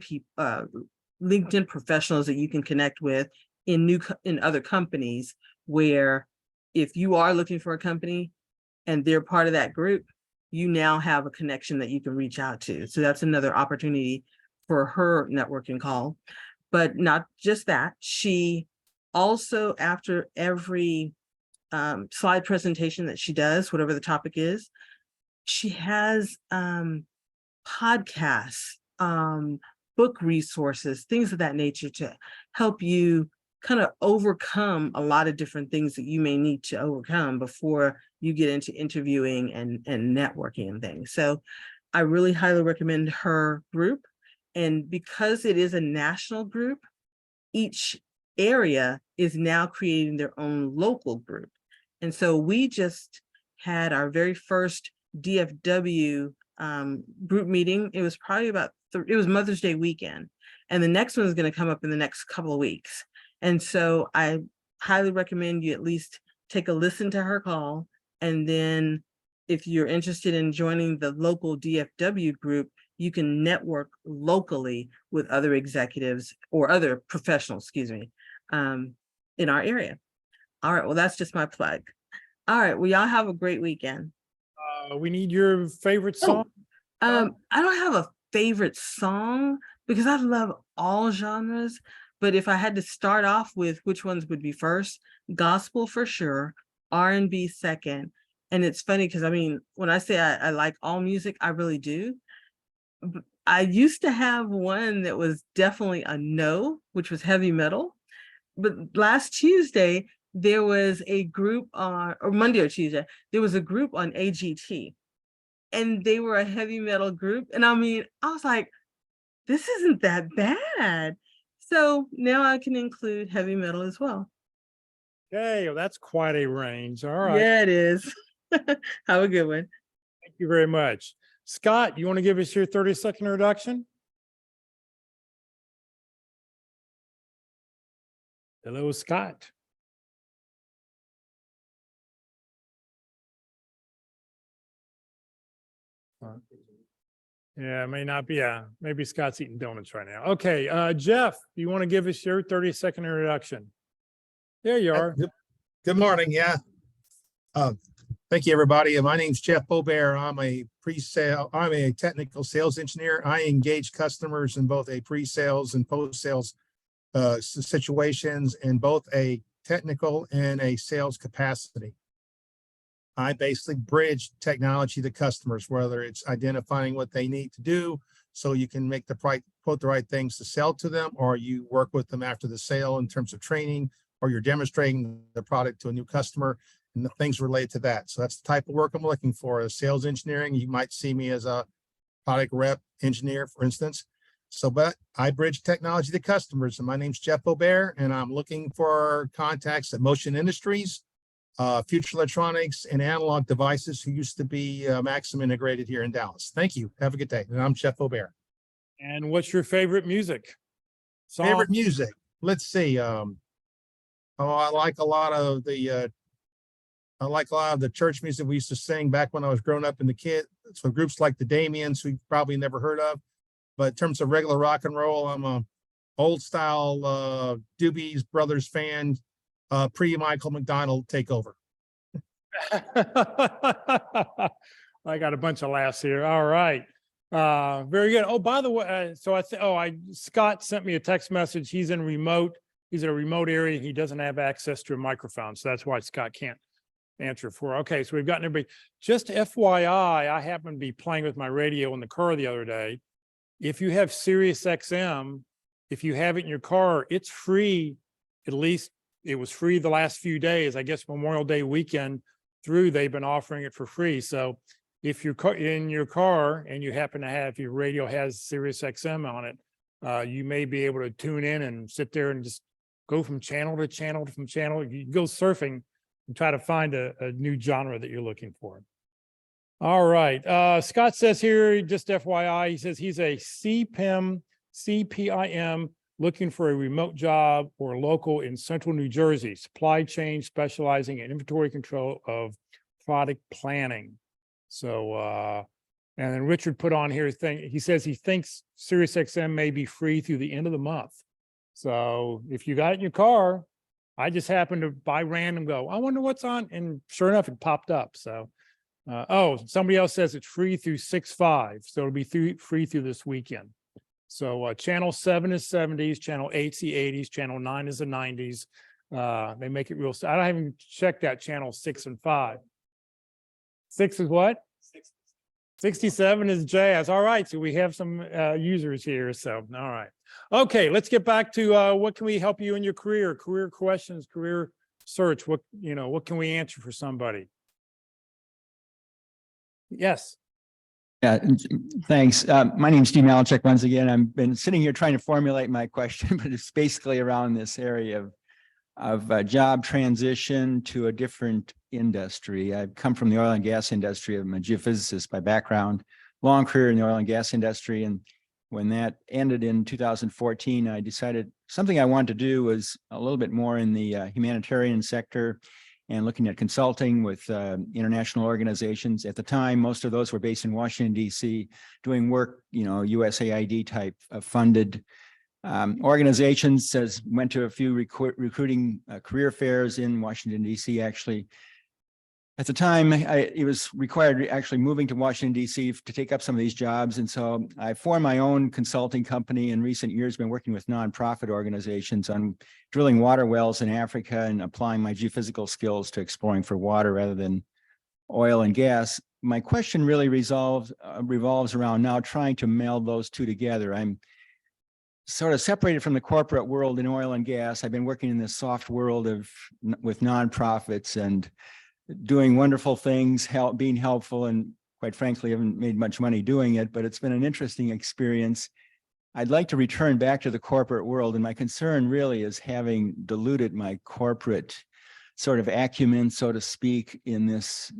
professionals that you can connect with in other companies, where if you are looking for a company and they're part of that group, you now have a connection that you can reach out to. So that's another opportunity for her networking call. But not just that, she also, after every slide presentation that she does, whatever the topic is, she has podcasts, book resources, things of that nature to help you kind of overcome a lot of different things that you may need to overcome before you get into interviewing and networking and things. So I really highly recommend her group. And because it is a national group, each area is now creating their own local group. And so we just had our very first DFW group meeting. It was probably it was Mother's Day weekend. And the next one is going to come up in the next couple of weeks. And so I highly recommend you at least take a listen to her call. And then if you're interested in joining the local DFW group, you can network locally with other executives or other professionals, in our area. All right, well, that's just my plug. All right, well, y'all have a great weekend. We need your favorite song. I don't have a favorite song because I love all genres. But if I had to start off with which ones would be first, gospel for sure, R&B second. And it's funny because, I mean, when I say I like all music, I really do. I used to have one that was definitely a no, which was heavy metal. But last Tuesday, there was a group on, or Monday or Tuesday, there was a group on AGT. And they were a heavy metal group. And I mean, I was like, this isn't that bad. So now I can include heavy metal as well. Okay, well, that's quite a range. All right. Yeah, it is. Have a good one. Thank you very much. Scott, you want to give us your 30-second introduction? Hello, Scott. Yeah, it may not be. Maybe Scott's eating donuts right now. Okay, Jeff, you want to give us your 30-second introduction? There you are. Good morning. Yeah. Thank you, everybody. My name's Jeff Beaubear. I'm a technical sales engineer. I engage customers in both a pre-sales and post-sales situations in both a technical and a sales capacity. I basically bridge technology to customers, whether it's identifying what they need to do so you can make quote the right things to sell to them, or you work with them after the sale in terms of training, or you're demonstrating the product to a new customer and the things related to that. So that's the type of work I'm looking for. As sales engineering, you might see me as a product rep engineer, for instance. So, but I bridge technology to customers, and my name's Jeff Beaubear, and I'm looking for contacts at Motion Industries, Future Electronics and Analog Devices, who used to be Maxim Integrated here in Dallas. Thank you. Have a good day. And I'm Jeff Aubert. And what's your favorite music? Favorite Song? music? Let's see. I like a lot of the church music we used to sing back when I was growing up in the kid. So groups like the Damians, who you've probably never heard of. But in terms of regular rock and roll, I'm a old style Doobie Brothers fan, pre-Michael McDonald takeover. I got a bunch of laughs here. All right. Very good. Oh, by the way, Scott sent me a text message. He's in a remote area. He doesn't have access to a microphone. So that's why Scott can't answer for. Okay. So we've gotten everybody. Just FYI, I happened to be playing with my radio in the car the other day. If you have Sirius XM, if you have it in your car, it's free. At least it was free the last few days. I guess Memorial Day weekend through, they've been offering it for free. So if you're in your car and you happen to have your radio has Sirius XM on it, you may be able to tune in and sit there and just go from channel to channel from channel. You go surfing and try to find a new genre that you're looking for. All right. Scott says here, just FYI, he says he's a CPIM looking for a remote job or local in central New Jersey, supply chain specializing in inventory control of product planning. So, and then Richard put on here, he says he thinks SiriusXM may be free through the end of the month. So if you got it in your car, I just happened to by random go, I wonder what's on. And sure enough, it popped up. So, somebody else says it's free through 6/5. So it'll be free through this weekend. So channel 7 is 70s, channel 8's the 80s, channel 9 is the 90s. They make it real. I don't even check that channel 6 and 5. 6 is what? 67 is jazz. All right. So we have some users here. So, all right. Okay. Let's get back to what can we help you in your career questions, career search. What can we answer for somebody? Yes. Yeah, thanks. My name's Steve Malachek once again. I've been sitting here trying to formulate my question, but it's basically around this area of job transition to a different industry. I've come from the oil and gas industry. I'm a geophysicist by background, long career in the oil and gas industry. And when that ended in 2014, I decided something I wanted to do was a little bit more in the humanitarian sector and looking at consulting with international organizations. At the time, most of those were based in Washington, D.C., doing work, USAID type of funded organizations. Went to a few recruiting career fairs in Washington, D.C. Actually, at the time, it was required actually moving to Washington, D.C. to take up some of these jobs. And so I formed my own consulting company in recent years, been working with nonprofit organizations on drilling water wells in Africa and applying my geophysical skills to exploring for water rather than oil and gas. My question really revolves around now trying to meld those two together. I'm sort of separated from the corporate world in oil and gas. I've been working in this soft world with nonprofits and doing wonderful things, being helpful, and quite frankly, haven't made much money doing it, but it's been an interesting experience. I'd like to return back to the corporate world, and my concern really is having diluted my corporate sort of acumen, so to speak, in this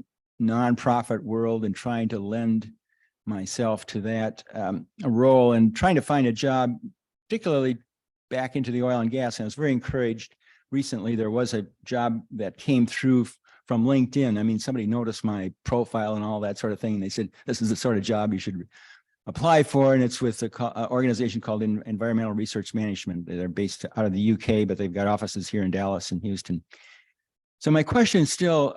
nonprofit world and trying to lend myself to that role and trying to find a job, particularly back into the oil and gas. And I was very encouraged recently. There was a job that came through from LinkedIn. I mean, somebody noticed my profile and all that sort of thing. And they said, this is the sort of job you should apply for. And it's with an organization called Environmental Research Management. They're based out of the UK, but they've got offices here in Dallas and Houston. So my question still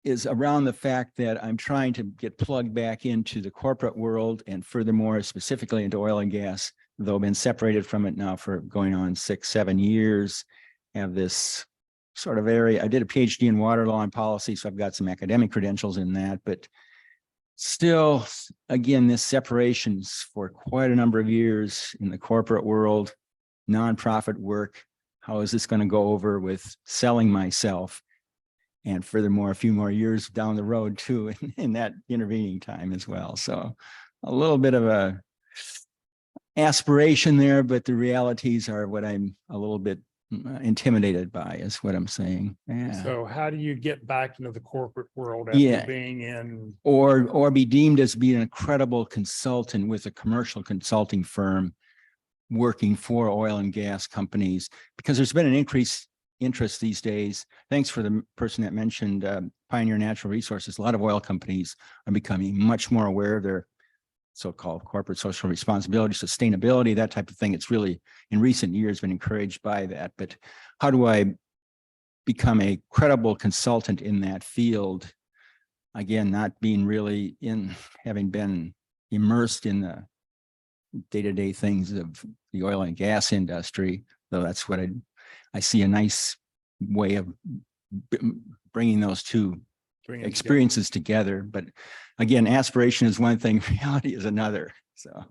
is around the fact that I'm trying to get plugged back into the corporate world and furthermore, specifically into oil and gas, though I've been separated from it now for going on 6-7 years. Have this sort of area. I did a PhD in water law and policy, so I've got some academic credentials in that, but still, again, this separations for quite a number of years in the corporate world, nonprofit work. How is this going to go over with selling myself? And furthermore, a few more years down the road too, in that intervening time as well. So a little bit of a aspiration there, but the realities are what I'm a little bit intimidated by is what I'm saying. Yeah. So how do you get back into the corporate world Yeah. after being in? Or be deemed as being an incredible consultant with a commercial consulting firm working for oil and gas companies, because there's been an increased interest these days. Thanks for the person that mentioned Pioneer Natural Resources. A lot of oil companies are becoming much more aware of their so-called corporate social responsibility, sustainability, that type of thing. It's really in recent years been encouraged by that. But how do I become a credible consultant in that field? Again, not being really having been immersed in the day-to-day things of the oil and gas industry, though that's what I see a nice way of bringing those two experiences together. But again, aspiration is one thing, reality is another. So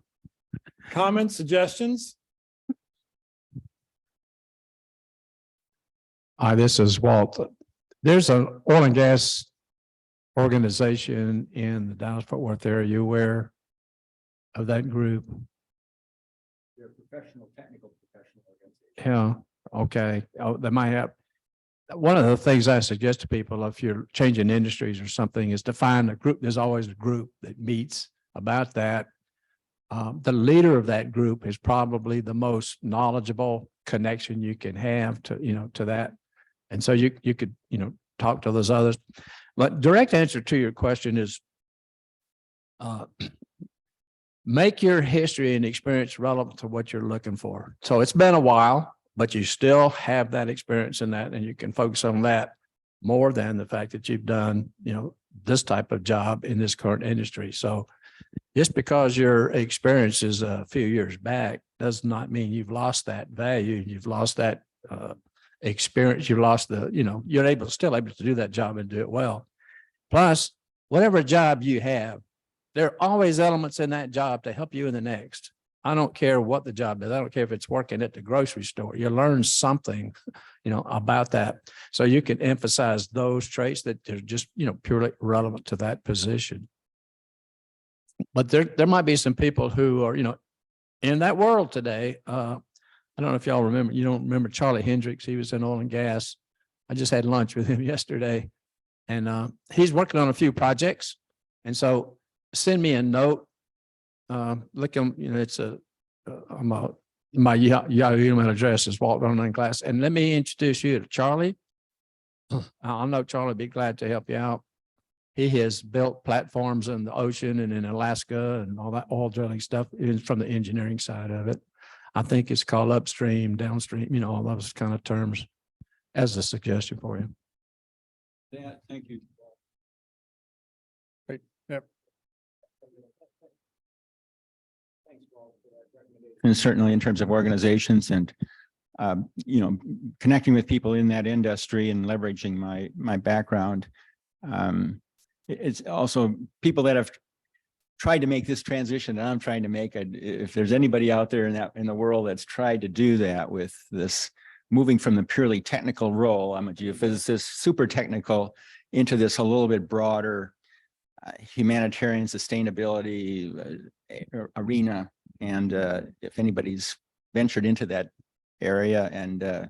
Comments, suggestions? Hi, this is Walt. There's an oil and gas organization in the Dallas-Fort Worth area. You aware of that group? they're professional organizations. Yeah, okay. Oh, they might have. One of the things I suggest to people, if you're changing industries or something, is to find a group. There's always a group that meets about that. The leader of that group is probably the most knowledgeable connection you can have to that. And so you could, talk to those others. But direct answer to your question is make your history and experience relevant to what you're looking for. So it's been a while, but you still have that experience in that, and you can focus on that more than the fact that you've done, this type of job in this current industry. So just because your experience is a few years back does not mean you've lost that value. You've lost that experience. You've lost you're still able to do that job and do it well. Plus, whatever job you have, there are always elements in that job to help you in the next. I don't care what the job is. I don't care if it's working at the grocery store. You learn something, about that. So you can emphasize those traits that are just, purely relevant to that position. But there might be some people who are, in that world today. I don't know if y'all remember, you don't remember Charlie Hendricks. He was in oil and gas. I just had lunch with him yesterday, and he's working on a few projects. And so send me a note. Look, it's my Yahoo email address is Walt Online Class. And let me introduce you to Charlie. I know Charlie would be glad to help you out. He has built platforms in the ocean and in Alaska and all that oil drilling stuff from the engineering side of it. I think it's called upstream, downstream, all those kind of terms as a suggestion for you. Yeah, thank you. Great. Yep. And certainly in terms of organizations and, connecting with people in that industry and leveraging my background. It's also people that have tried to make this transition that I'm trying to make. If there's anybody out there in the world that's tried to do that with this, moving from the purely technical role, I'm a geophysicist, super technical, into this a little bit broader humanitarian sustainability arena. And if anybody's ventured into that area and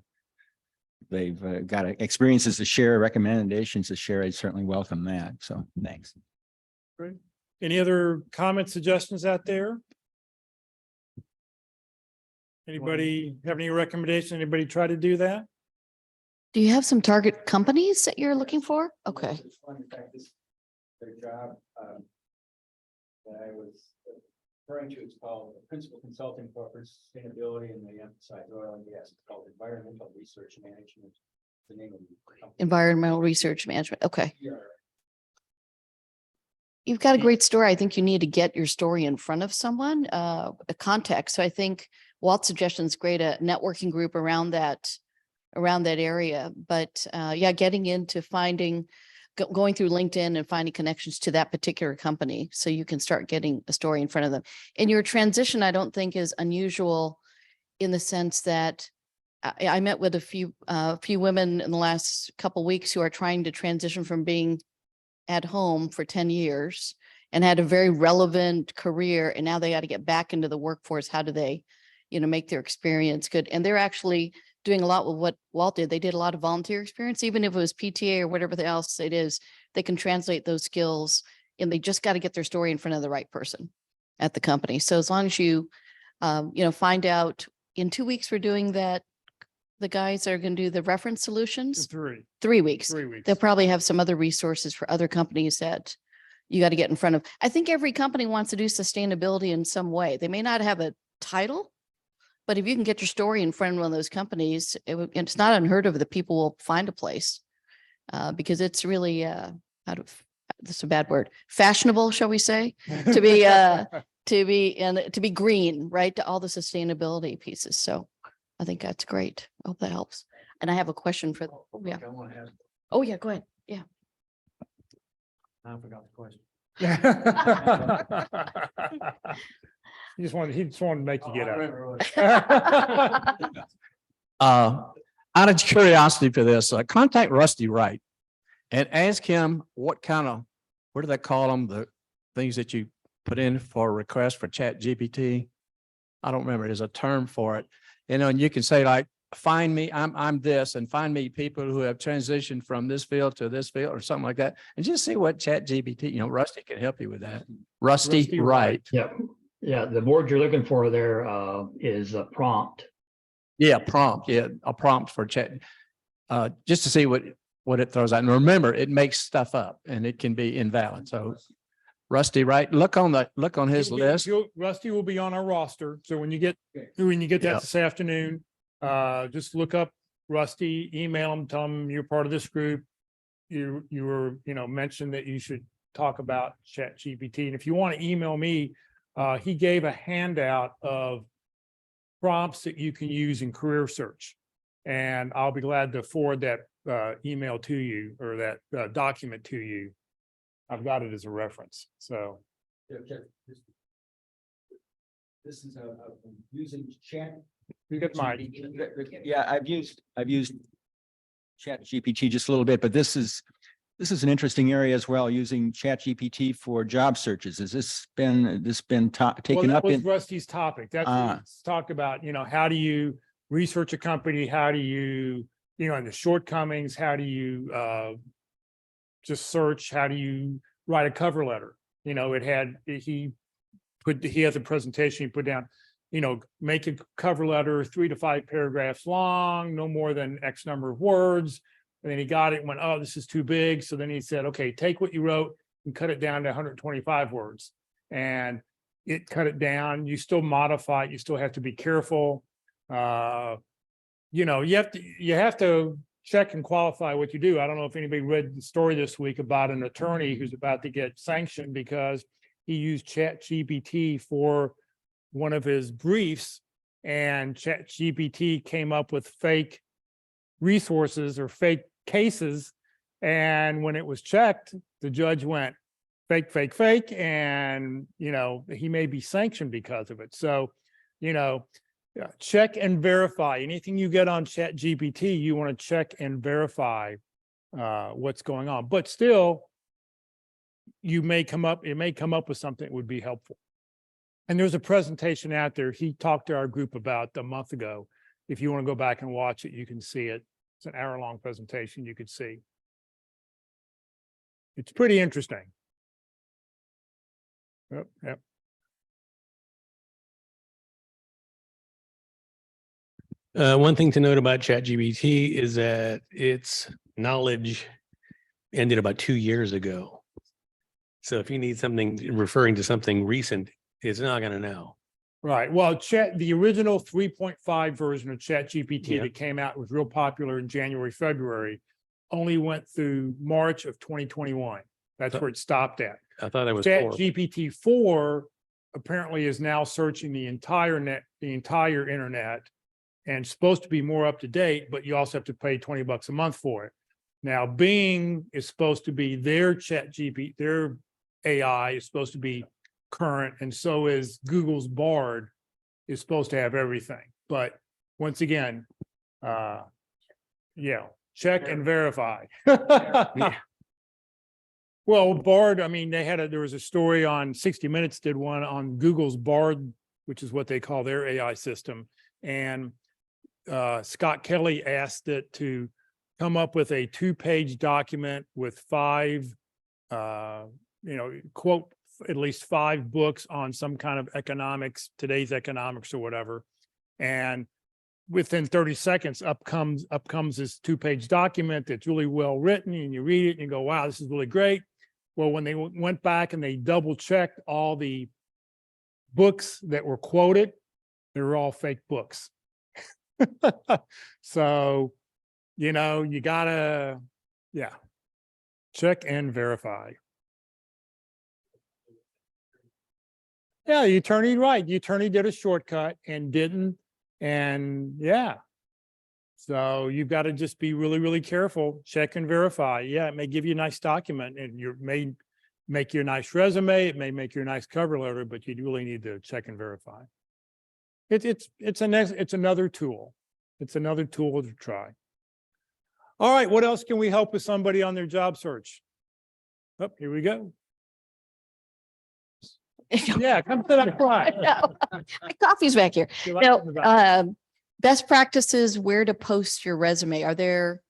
they've got experiences to share, recommendations to share, I'd certainly welcome that. So thanks. Great. Any other comments, suggestions out there? Anybody have any recommendations? Anybody try to do that? Do you have some target companies that you're looking for? Okay. Their job that I was referring to, it's called Principal Consulting Corporate Sustainability, and they emphasize oil and gas. It's called Environmental Research Management. The name of the company. Environmental Research Management. Okay. You've got a great story. I think you need to get your story in front of someone, a context. So I think Walt's suggestion is great, a networking group around that area. But getting into going through LinkedIn and finding connections to that particular company so you can start getting a story in front of them. And your transition, I don't think is unusual in the sense that I met with a few women in the last couple of weeks who are trying to transition from being at home for 10 years and had a very relevant career. And now they got to get back into the workforce. How do they, make their experience good? And they're actually doing a lot with what Walt did. They did a lot of volunteer experience, even if it was PTA or whatever else it is, they can translate those skills and they just got to get their story in front of the right person at the company. So as long as you, find out in 2 weeks, we're doing that. The guys are going to do the reference solutions. 3 weeks. 3 weeks. They'll probably have some other resources for other companies that you got to get in front of. I think every company wants to do sustainability in some way. They may not have a title, but if you can get your story in front of one of those companies, it's not unheard of that people will find a place because it's really this is a bad word, fashionable, shall we say, to be green, right? To all the sustainability pieces. So I think that's great. I hope that helps. And I have a question for, yeah. Oh, yeah, go ahead. Yeah. I forgot the question. He just wanted to make you get up. Out of curiosity for this, contact Rusty Wright and ask him what do they call them? The things that you put in for a request for Chat GPT. I don't remember. There's a term for it. And you can say like, find me, I'm this, and find me people who have transitioned from this field to this field or something like that. And just see what Chat GPT, Rusty can help you with that. Rusty Wright. Yeah. Yeah. The word you're looking for there is a prompt. Yeah, prompt. Yeah, a prompt for chat, just to see what it throws out. And remember, it makes stuff up and it can be invalid. So Rusty Wright, look on his list. Rusty will be on our roster. So when you get that this afternoon, just look up Rusty, email him, tell him you're part of this group. You were, mentioned that you should talk about Chat GPT. And if you want to email me, he gave a handout of prompts that you can use in career search. And I'll be glad to forward that email to you or that document to you. I've got it as a reference. So. This is using Chat. You get mine. Yeah, I've used Chat GPT just a little bit, but this is an interesting area as well, using Chat GPT for job searches. Has this been taken up in Rusty's topic? That's what he's talked about. How do you research a company? How do you, and the shortcomings? How do you just search? How do you write a cover letter? He has a presentation he put down. Make a cover letter 3 to 5 paragraphs long, no more than X number of words. And then he got it and went, oh, this is too big. So then he said, okay, take what you wrote and cut it down to 125 words. And it cut it down. You still modify it. You still have to be careful. You have to check and qualify what you do. I don't know if anybody read the story this week about an attorney who's about to get sanctioned because he used Chat GPT for one of his briefs, and Chat GPT came up with fake resources or fake cases. And when it was checked, the judge went fake, fake, fake. And, he may be sanctioned because of it. So, check and verify anything you get on Chat GPT. You want to check and verify what's going on, but still it may come up with something that would be helpful. And there's a presentation out there he talked to our group about a month ago. If you want to go back and watch it, you can see it. It's an hour-long presentation you could see. It's pretty interesting. Yep. One thing to note about ChatGPT is that its knowledge ended about 2 years ago. So if you need something referring to something recent, it's not going to know. Right. Well, the original 3.5 version of ChatGPT that came out was real popular in January, February, only went through March of 2021. That's where it stopped at. I thought it was ChatGPT 4 apparently is now searching the entire internet, and supposed to be more up to date, but you also have to pay $20 a month for it. Now, Bing is supposed to be their ChatGPT, their AI is supposed to be current, and so is Google's Bard is supposed to have everything. But once again, check and verify. Well, Bard, there was a story on 60 Minutes did one on Google's Bard, which is what they call their AI system. And Scott Kelly asked it to come up with a 2-page document with 5, quote, at least 5 books on some kind of economics, today's economics or whatever. And within 30 seconds, up comes this 2-page document that's really well written, and you read it and you go, wow, this is really great. Well, when they went back and they double checked all the books that were quoted, they were all fake books. So, you gotta, check and verify. Yeah, the attorney, right. The attorney did a shortcut and didn't. And so you've got to just be really, really careful, check and verify. Yeah, it may give you a nice document and you may make you a nice resume. It may make you a nice cover letter, but you really need to check and verify. It's another tool. It's another tool to try. All right, what else can we help with somebody on their job search? Oh, here we go. Yeah, come to the front. My coffee's back here. You like Now, something about best practices, where to post your resume. Are there,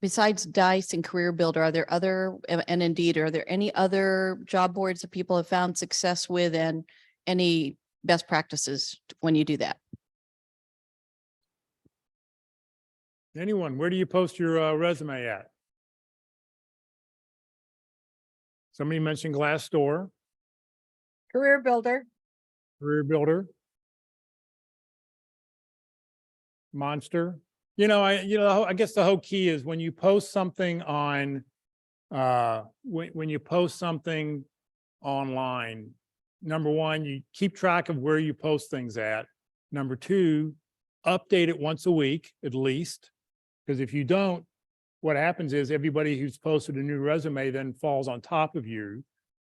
besides DICE and Career Builder, are there other, and Indeed, are there any other job boards that people have found success with, and any best practices when you do that? Anyone, where do you post your resume at? Somebody mentioned Glassdoor, Career Builder. Career Builder, Monster. I guess the whole key is when you post something on, when you post something online, number one, you keep track of where you post things at. Number two, update it once a week at least. Because if you don't, what happens is everybody who's posted a new resume then falls on top of you.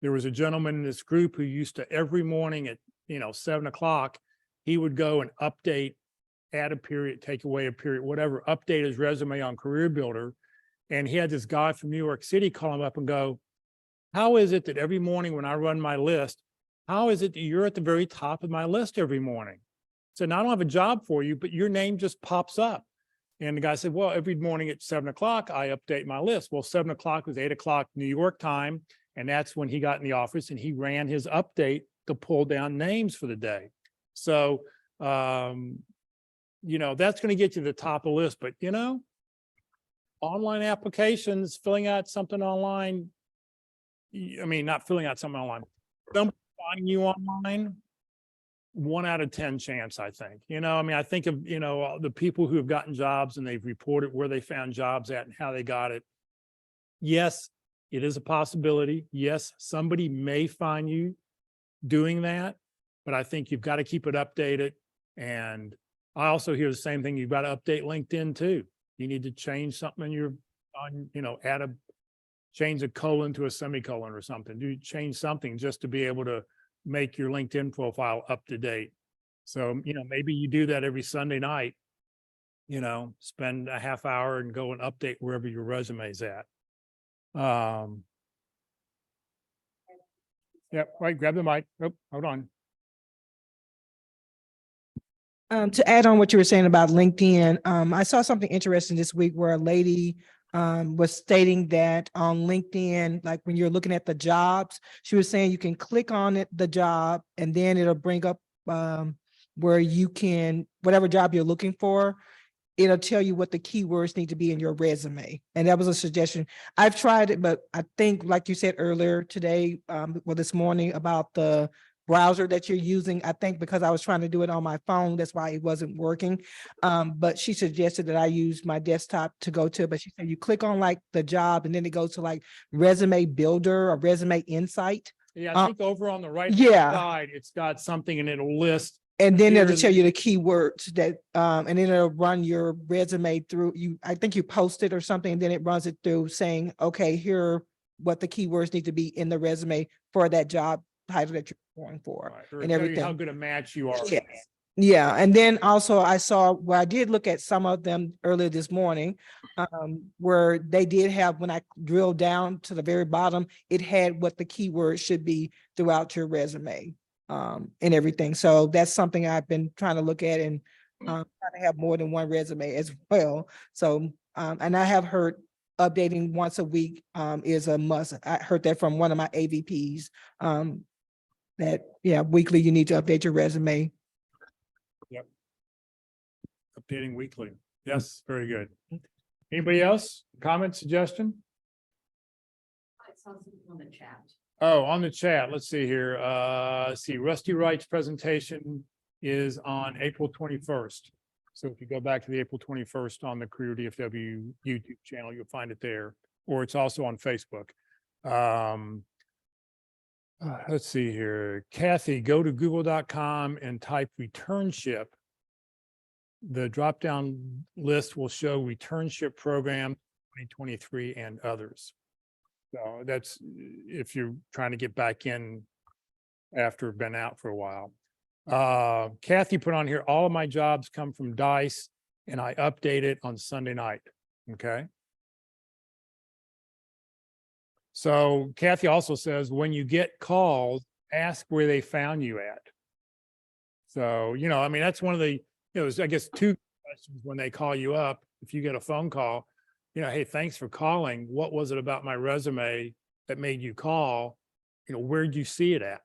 There was a gentleman in this group who used to every morning at 7 o'clock, he would go and update, add a period, take away a period, whatever, update his resume on Career Builder. And he had this guy from New York City call him up and go, how is it that every morning when I run my list, how is it that you're at the very top of my list every morning? So now I don't have a job for you, but your name just pops up. And the guy said, well, every morning at 7 o'clock, I update my list. Well, 7 o'clock was 8 o'clock New York time. And that's when he got in the office and he ran his update to pull down names for the day. So, that's going to get you to the top of the list. But, online applications, filling out something online, not filling out something online, somebody finding you online, 1 out of 10 chance, I think. I think of, the people who have gotten jobs and they've reported where they found jobs at and how they got it. Yes, it is a possibility. Yes, somebody may find you doing that, but I think you've got to keep it updated. And I also hear the same thing. You've got to update LinkedIn too. You need to change something change a colon to a semicolon or something. Do change something just to be able to make your LinkedIn profile up to date. So, maybe you do that every Sunday night, spend a half hour and go and update wherever your resume's at. Right, grab the mic. Oh, hold on. To add on what you were saying about LinkedIn, I saw something interesting this week where a lady was stating that on LinkedIn, like when you're looking at the jobs, she was saying you can click on it, the job, and then it'll bring up where you can, whatever job you're looking for, it'll tell you what the keywords need to be in your resume. And that was a suggestion. I've tried it, but I think like you said earlier today, this morning about the browser that you're using, I think because I was trying to do it on my phone, that's why it wasn't working. But she suggested that I use my desktop to go to, but she said you click on like the job and then it goes to like Resume Builder or Resume Insight. Yeah, I think over on the right side, it's got something and it'll list. And then it'll tell you the keywords that, and then it'll run your resume through you. I think you post it or something, and then it runs it through saying, okay, here are what the keywords need to be in the resume for that job title that you're going for, Right, and everything. How good a match you are. Yes. Yeah, and then also I saw where I did look at some of them earlier this morning, where they did have, when I drilled down to the very bottom, it had what the keywords should be throughout your resume. And everything. So that's something I've been trying to look at and trying to have more than one resume as well. So, and I have heard updating once a week is a must. I heard that from one of my AVPs. That, yeah, weekly you need to update your resume. Updating weekly. Yes, very good. Anybody else? Comment, suggestion? I saw something on the chat. Oh, on the chat, let's see here. Let's see, Rusty Wright's presentation is on April 21st. So if you go back to the April 21st on the Career DFW YouTube channel, you'll find it there, or it's also on Facebook. Let's see here. Kathy, go to google.com and type returnship. The drop-down list will show returnship program 2023 and others. So that's if you're trying to get back in after been out for a while. Kathy put on here, all of my jobs come from DICE and I update it on Sunday night. Okay. So Kathy also says, when you get calls, ask where they found you at. So, you know, I mean, that's one of the, I guess 2 questions when they call you up. If you get a phone call, hey, thanks for calling. What was it about my resume that made you call? Where'd you see it at?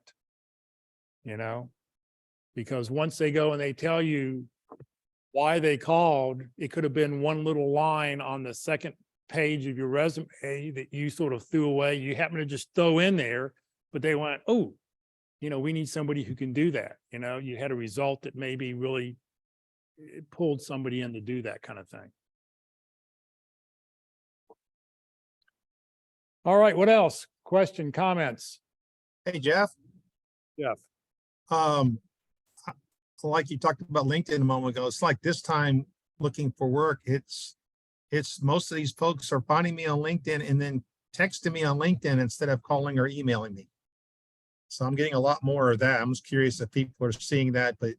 Because once they go and they tell you why they called, it could have been one little line on the second page of your resume that you sort of threw away. You happen to just throw in there, but they went, oh, we need somebody who can do that. You had a result that maybe really pulled somebody in to do that kind of thing. All right, what else? Question, comments? Hey, Jeff. Jeff. Like you talked about LinkedIn a moment ago, it's like this time looking for work, it's most of these folks are finding me on LinkedIn and then texting me on LinkedIn instead of calling or emailing me. So I'm getting a lot more of that. I'm just curious if people are seeing that, but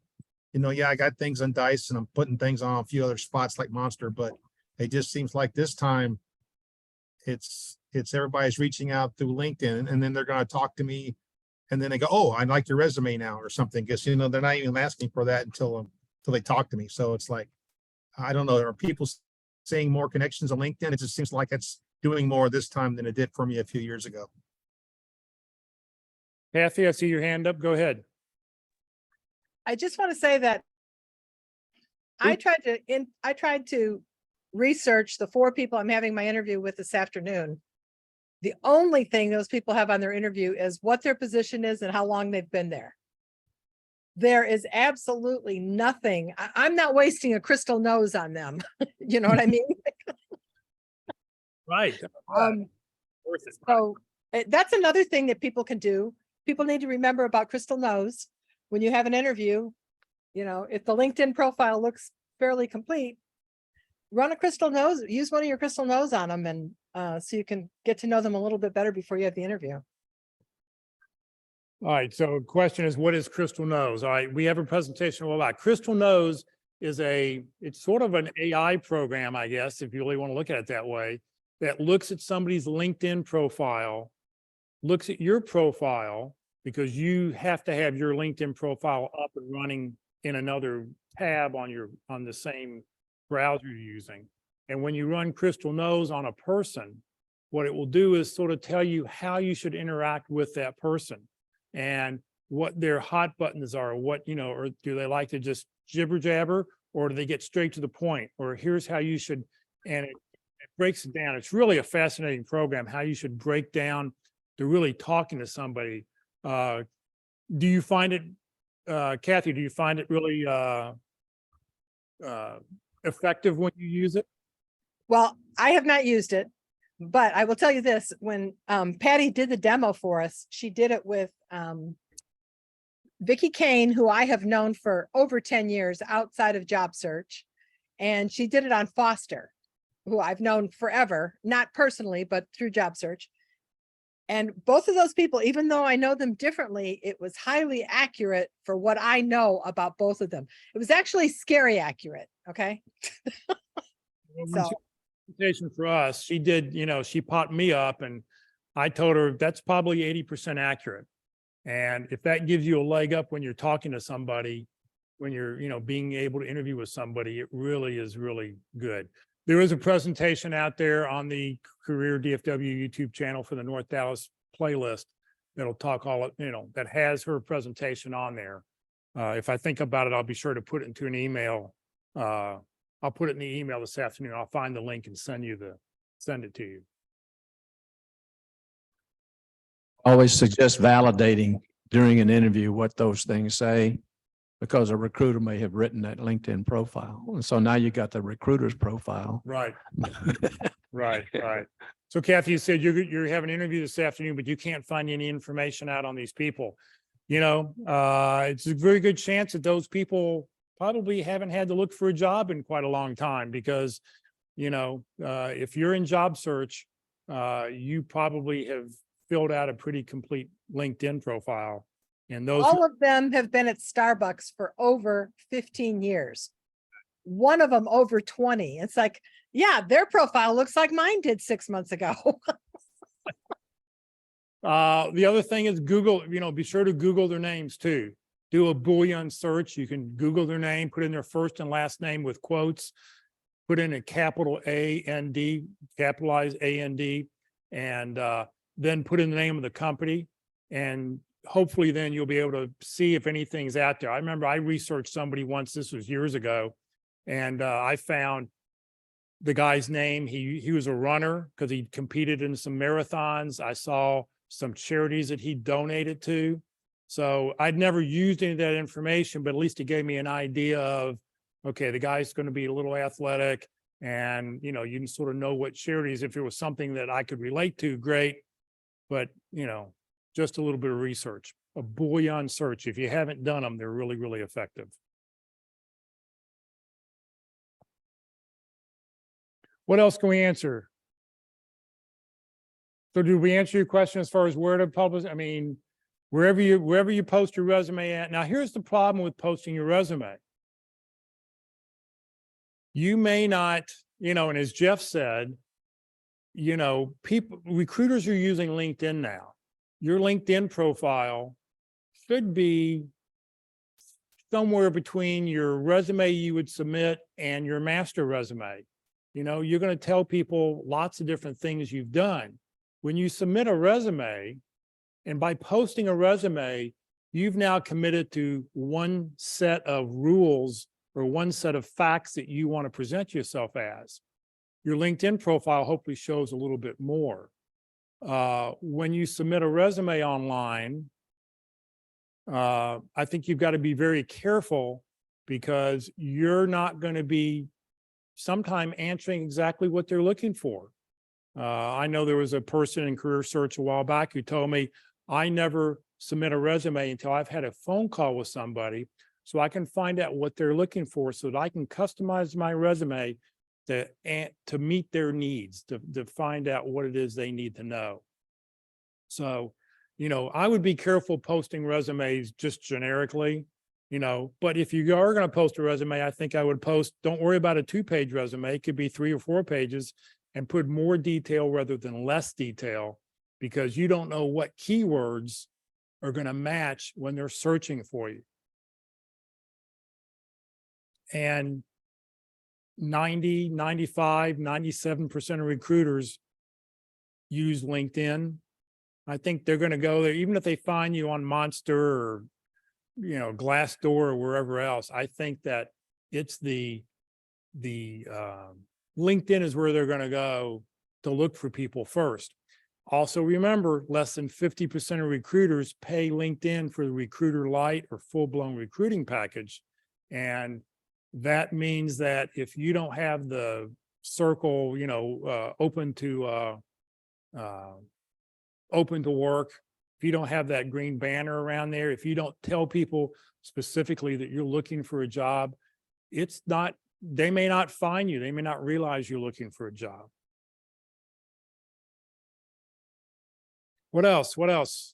yeah, I got things on DICE and I'm putting things on a few other spots like Monster, but it just seems like this time it's everybody's reaching out through LinkedIn and then they're going to talk to me and then they go, oh, I like your resume now or something. Because, they're not even asking for that until they talk to me. So it's like, I don't know. Are people seeing more connections on LinkedIn? It just seems like it's doing more this time than it did for me a few years ago. Kathy, I see your hand up. Go ahead. I just want to say that I tried to research the 4 people I'm having my interview with this afternoon. The only thing those people have on their interview is what their position is and how long they've been there. There is absolutely nothing. I'm not wasting a crystal nose on them. You know what I mean? Right. So that's another thing that people can do. People need to remember about crystal nose. When you have an interview, if the LinkedIn profile looks fairly complete, run a crystal nose, use one of your crystal nose on them and so you can get to know them a little bit better before you have the interview. All right. So question is, what is Crystal Nose? All right. We have a presentation all about Crystal Nose it's sort of an AI program, I guess, if you really want to look at it that way, that looks at somebody's LinkedIn profile, looks at your profile, because you have to have your LinkedIn profile up and running in another tab on the same browser you're using. And when you run Crystal Nose on a person, what it will do is sort of tell you how you should interact with that person and what their hot buttons are, or do they like to just jibber jabber, or do they get straight to the point, or here's how you should, and it breaks it down. It's really a fascinating program, how you should break down to really talking to somebody. Do you find it, Kathy, do you find it really effective when you use it? Well, I have not used it, but I will tell you this, when Patty did the demo for us, she did it with Vicki Kane, who I have known for over 10 years outside of job search. And she did it on Foster, who I've known forever, not personally, but through job search. And both of those people, even though I know them differently, it was highly accurate for what I know about both of them. It was actually scary accurate. Okay. So presentation for us, she did, she popped me up and I told her that's probably 80% accurate. And if that gives you a leg up when you're talking to somebody, when you're, being able to interview with somebody, it really is really good. There is a presentation out there on the Career DFW YouTube channel for the North Dallas playlist that'll talk all, that has her presentation on there. If I think about it, I'll be sure to put it into an email. I'll put it in the email this afternoon. I'll find the link and send it to you. Always suggest validating during an interview what those things say, because a recruiter may have written that LinkedIn profile. And so now you got the recruiter's profile. Right. Right. So Kathy, you said you're having an interview this afternoon, but you can't find any information out on these people. It's a very good chance that those people probably haven't had to look for a job in quite a long time, because, if you're in job search, you probably have filled out a pretty complete LinkedIn profile. And those, All of them have been at Starbucks for over 15 years. One of them over 20. It's like, yeah, their profile looks like mine did 6 months ago. the other thing is Google, be sure to Google their names too. Do a Boolean search. You can Google their name, put in their first and last name with quotes, put in a capital A-N-D, capitalize A-N-D, and then put in the name of the company. And hopefully then you'll be able to see if anything's out there. I remember I researched somebody once, this was years ago, and I found the guy's name. He was a runner because he competed in some marathons. I saw some charities that he donated to. So I'd never used any of that information, but at least it gave me an idea of, okay, the guy's going to be a little athletic, and, you can sort of know what charities, if it was something that I could relate to, great. But, just a little bit of research, a Boolean search. If you haven't done them, they're really, really effective. What else can we answer? So did we answer your question as far as where to publish? I mean, wherever you post your resume at. Now, here's the problem with posting your resume. You may not, and as Jeff said, recruiters are using LinkedIn now. Your LinkedIn profile should be somewhere between your resume you would submit and your master resume. You're going to tell people lots of different things you've done. When you submit a resume, and by posting a resume, you've now committed to one set of rules or one set of facts that you want to present yourself as. Your LinkedIn profile hopefully shows a little bit more. When you submit a resume online, I think you've got to be very careful, because you're not going to be sometime answering exactly what they're looking for. I know there was a person in Career Search a while back who told me, I never submit a resume until I've had a phone call with somebody so I can find out what they're looking for, so that I can customize my resume to meet their needs, to find out what it is they need to know. So, I would be careful posting resumes just generically, but if you are going to post a resume, I think I would post, don't worry about a 2-page resume. It could be 3 or 4 pages, and put more detail rather than less detail, because you don't know what keywords are going to match when they're searching for you. And 90, 95, 97% of recruiters use LinkedIn. I think they're going to go there, even if they find you on Monster or, Glassdoor or wherever else. I think that it's the LinkedIn is where they're going to go to look for people first. Also, remember, less than 50% of recruiters pay LinkedIn for the Recruiter Lite or full-blown recruiting package. And that means that if you don't have the circle, open to work, if you don't have that green banner around there, if you don't tell people specifically that you're looking for a job, they may not find you. They may not realize you're looking for a job. What else? What else?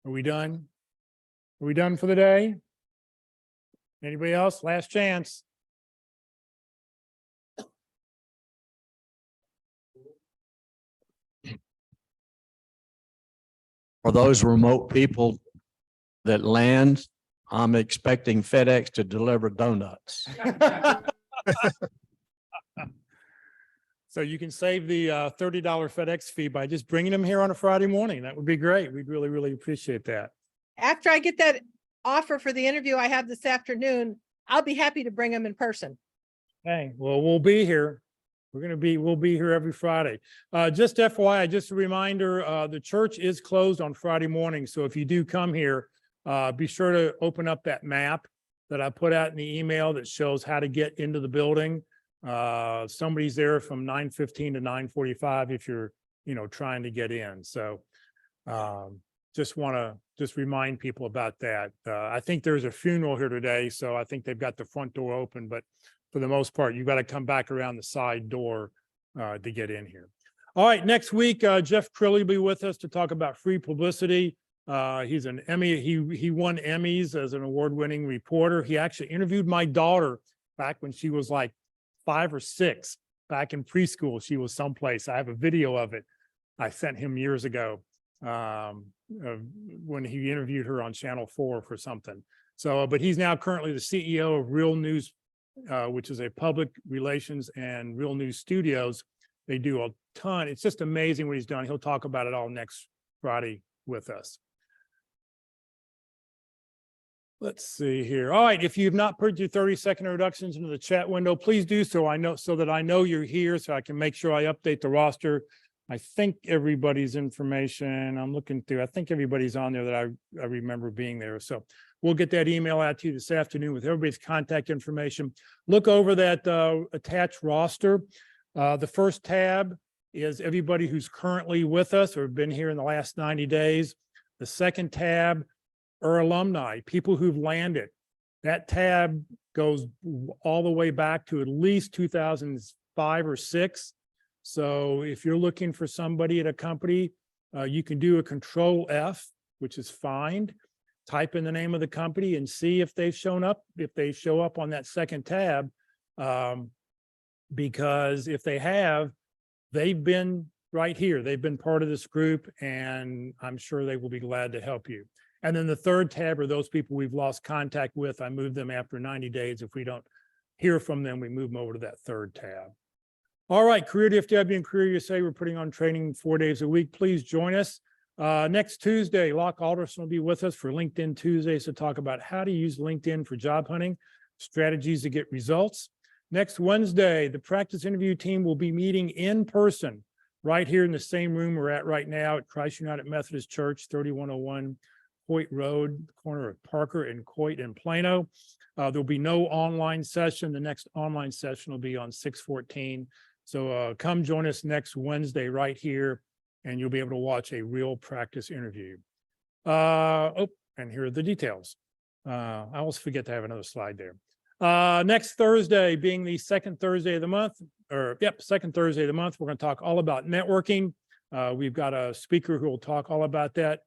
Are we done? Are we done for the day? Anybody else? Last chance. for those remote people that land, I'm expecting FedEx to deliver donuts. So you can save the $30 FedEx fee by just bringing them here on a Friday morning. That would be great. We'd really, really appreciate that. After I get that offer for the interview I have this afternoon, I'll be happy to bring them in person. Okay, well, we'll be here. We'll be here every Friday. Just FYI, just a reminder, the church is closed on Friday morning. So if you do come here, be sure to open up that map that I put out in the email that shows how to get into the building. Somebody's there from 9:15 to 9:45 if you're, trying to get in. So just want to remind people about that. I think there's a funeral here today, so I think they've got the front door open, but for the most part, you've got to come back around the side door to get in here. All right, next week, Jeff Crilly will be with us to talk about free publicity. He's an Emmy. He won Emmys as an award-winning reporter. He actually interviewed my daughter back when she was like 5 or 6, back in preschool. She was someplace. I have a video of it I sent him years ago when he interviewed her on Channel 4 for something. So, but he's now currently the CEO of Real News, which is a public relations and Real News Studios. They do a ton. It's just amazing what he's done. He'll talk about it all next Friday with us. Let's see here. All right, if you've not put your 30-second introductions into the chat window, please do so. So that I know you're here, so I can make sure I update the roster. I think everybody's information, I'm looking through, I think everybody's on there that I remember being there. So we'll get that email out to you this afternoon with everybody's contact information. Look over that attached roster. The first tab is everybody who's currently with us or been here in the last 90 days. The second tab are alumni, people who've landed. That tab goes all the way back to at least 2005 or 6. So if you're looking for somebody at a company, you can do a Control F, which is find, type in the name of the company and see if they've shown up, if they show up on that second tab. Because if they have, they've been right here. They've been part of this group, and I'm sure they will be glad to help you. And then the third tab are those people we've lost contact with. I move them after 90 days. If we don't hear from them, we move them over to that third tab. All right, Career DFW and Career USA, we're putting on training 4 days a week. Please join us. Next Tuesday, Locke Alderson will be with us for LinkedIn Tuesdays to talk about how to use LinkedIn for job hunting, strategies to get results. Next Wednesday, the practice interview team will be meeting in person right here in the same room we're at right now at Christ United Methodist Church, 3101 Coit Road, corner of Parker and Coit in Plano. There'll be no online session. The next online session will be on 6/14. So come join us next Wednesday right here, and you'll be able to watch a real practice interview. And here are the details. I always forget to have another slide there. Next Thursday, being the second Thursday of the month, second Thursday of the month, we're going to talk all about networking. We've got a speaker who will talk all about that.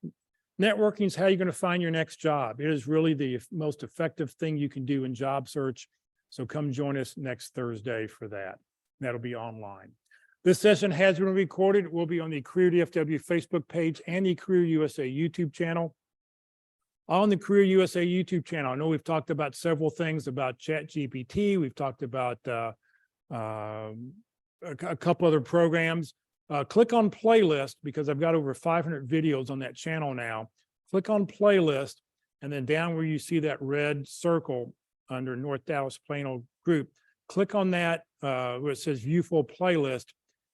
Networking is how you're going to find your next job. It is really the most effective thing you can do in job search. So come join us next Thursday for that. That'll be online. This session has been recorded. It will be on the Career DFW Facebook page and the Career USA YouTube channel. On the Career USA YouTube channel, I know we've talked about several things about ChatGPT. We've talked about a couple other programs. Click on playlist because I've got over 500 videos on that channel now. Click on playlist, and then down where you see that red circle under North Dallas Plano Group, click on that where it says view full playlist,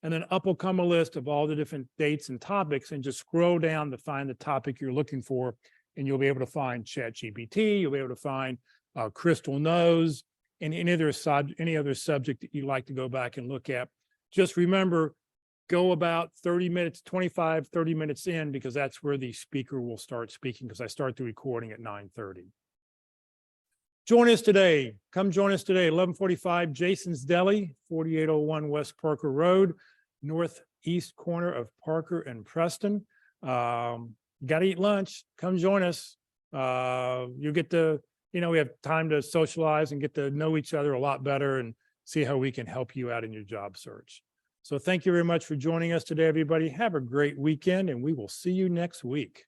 and then up will come a list of all the different dates and topics, and just scroll down to find the topic you're looking for, and you'll be able to find ChatGPT, you'll be able to find Crystal Knows, and any other subject that you'd like to go back and look at. Just remember, go about 30 minutes, 25, 30 minutes in, because that's where the speaker will start speaking, because I start the recording at 9:30. Join us today. Come join us today, 11:45, Jason's Deli, 4801 West Parker Road, northeast corner of Parker and Preston. Got to eat lunch. Come join us. You'll get to, we have time to socialize and get to know each other a lot better and see how we can help you out in your job search. So thank you very much for joining us today, everybody. Have a great weekend, and we will see you next week.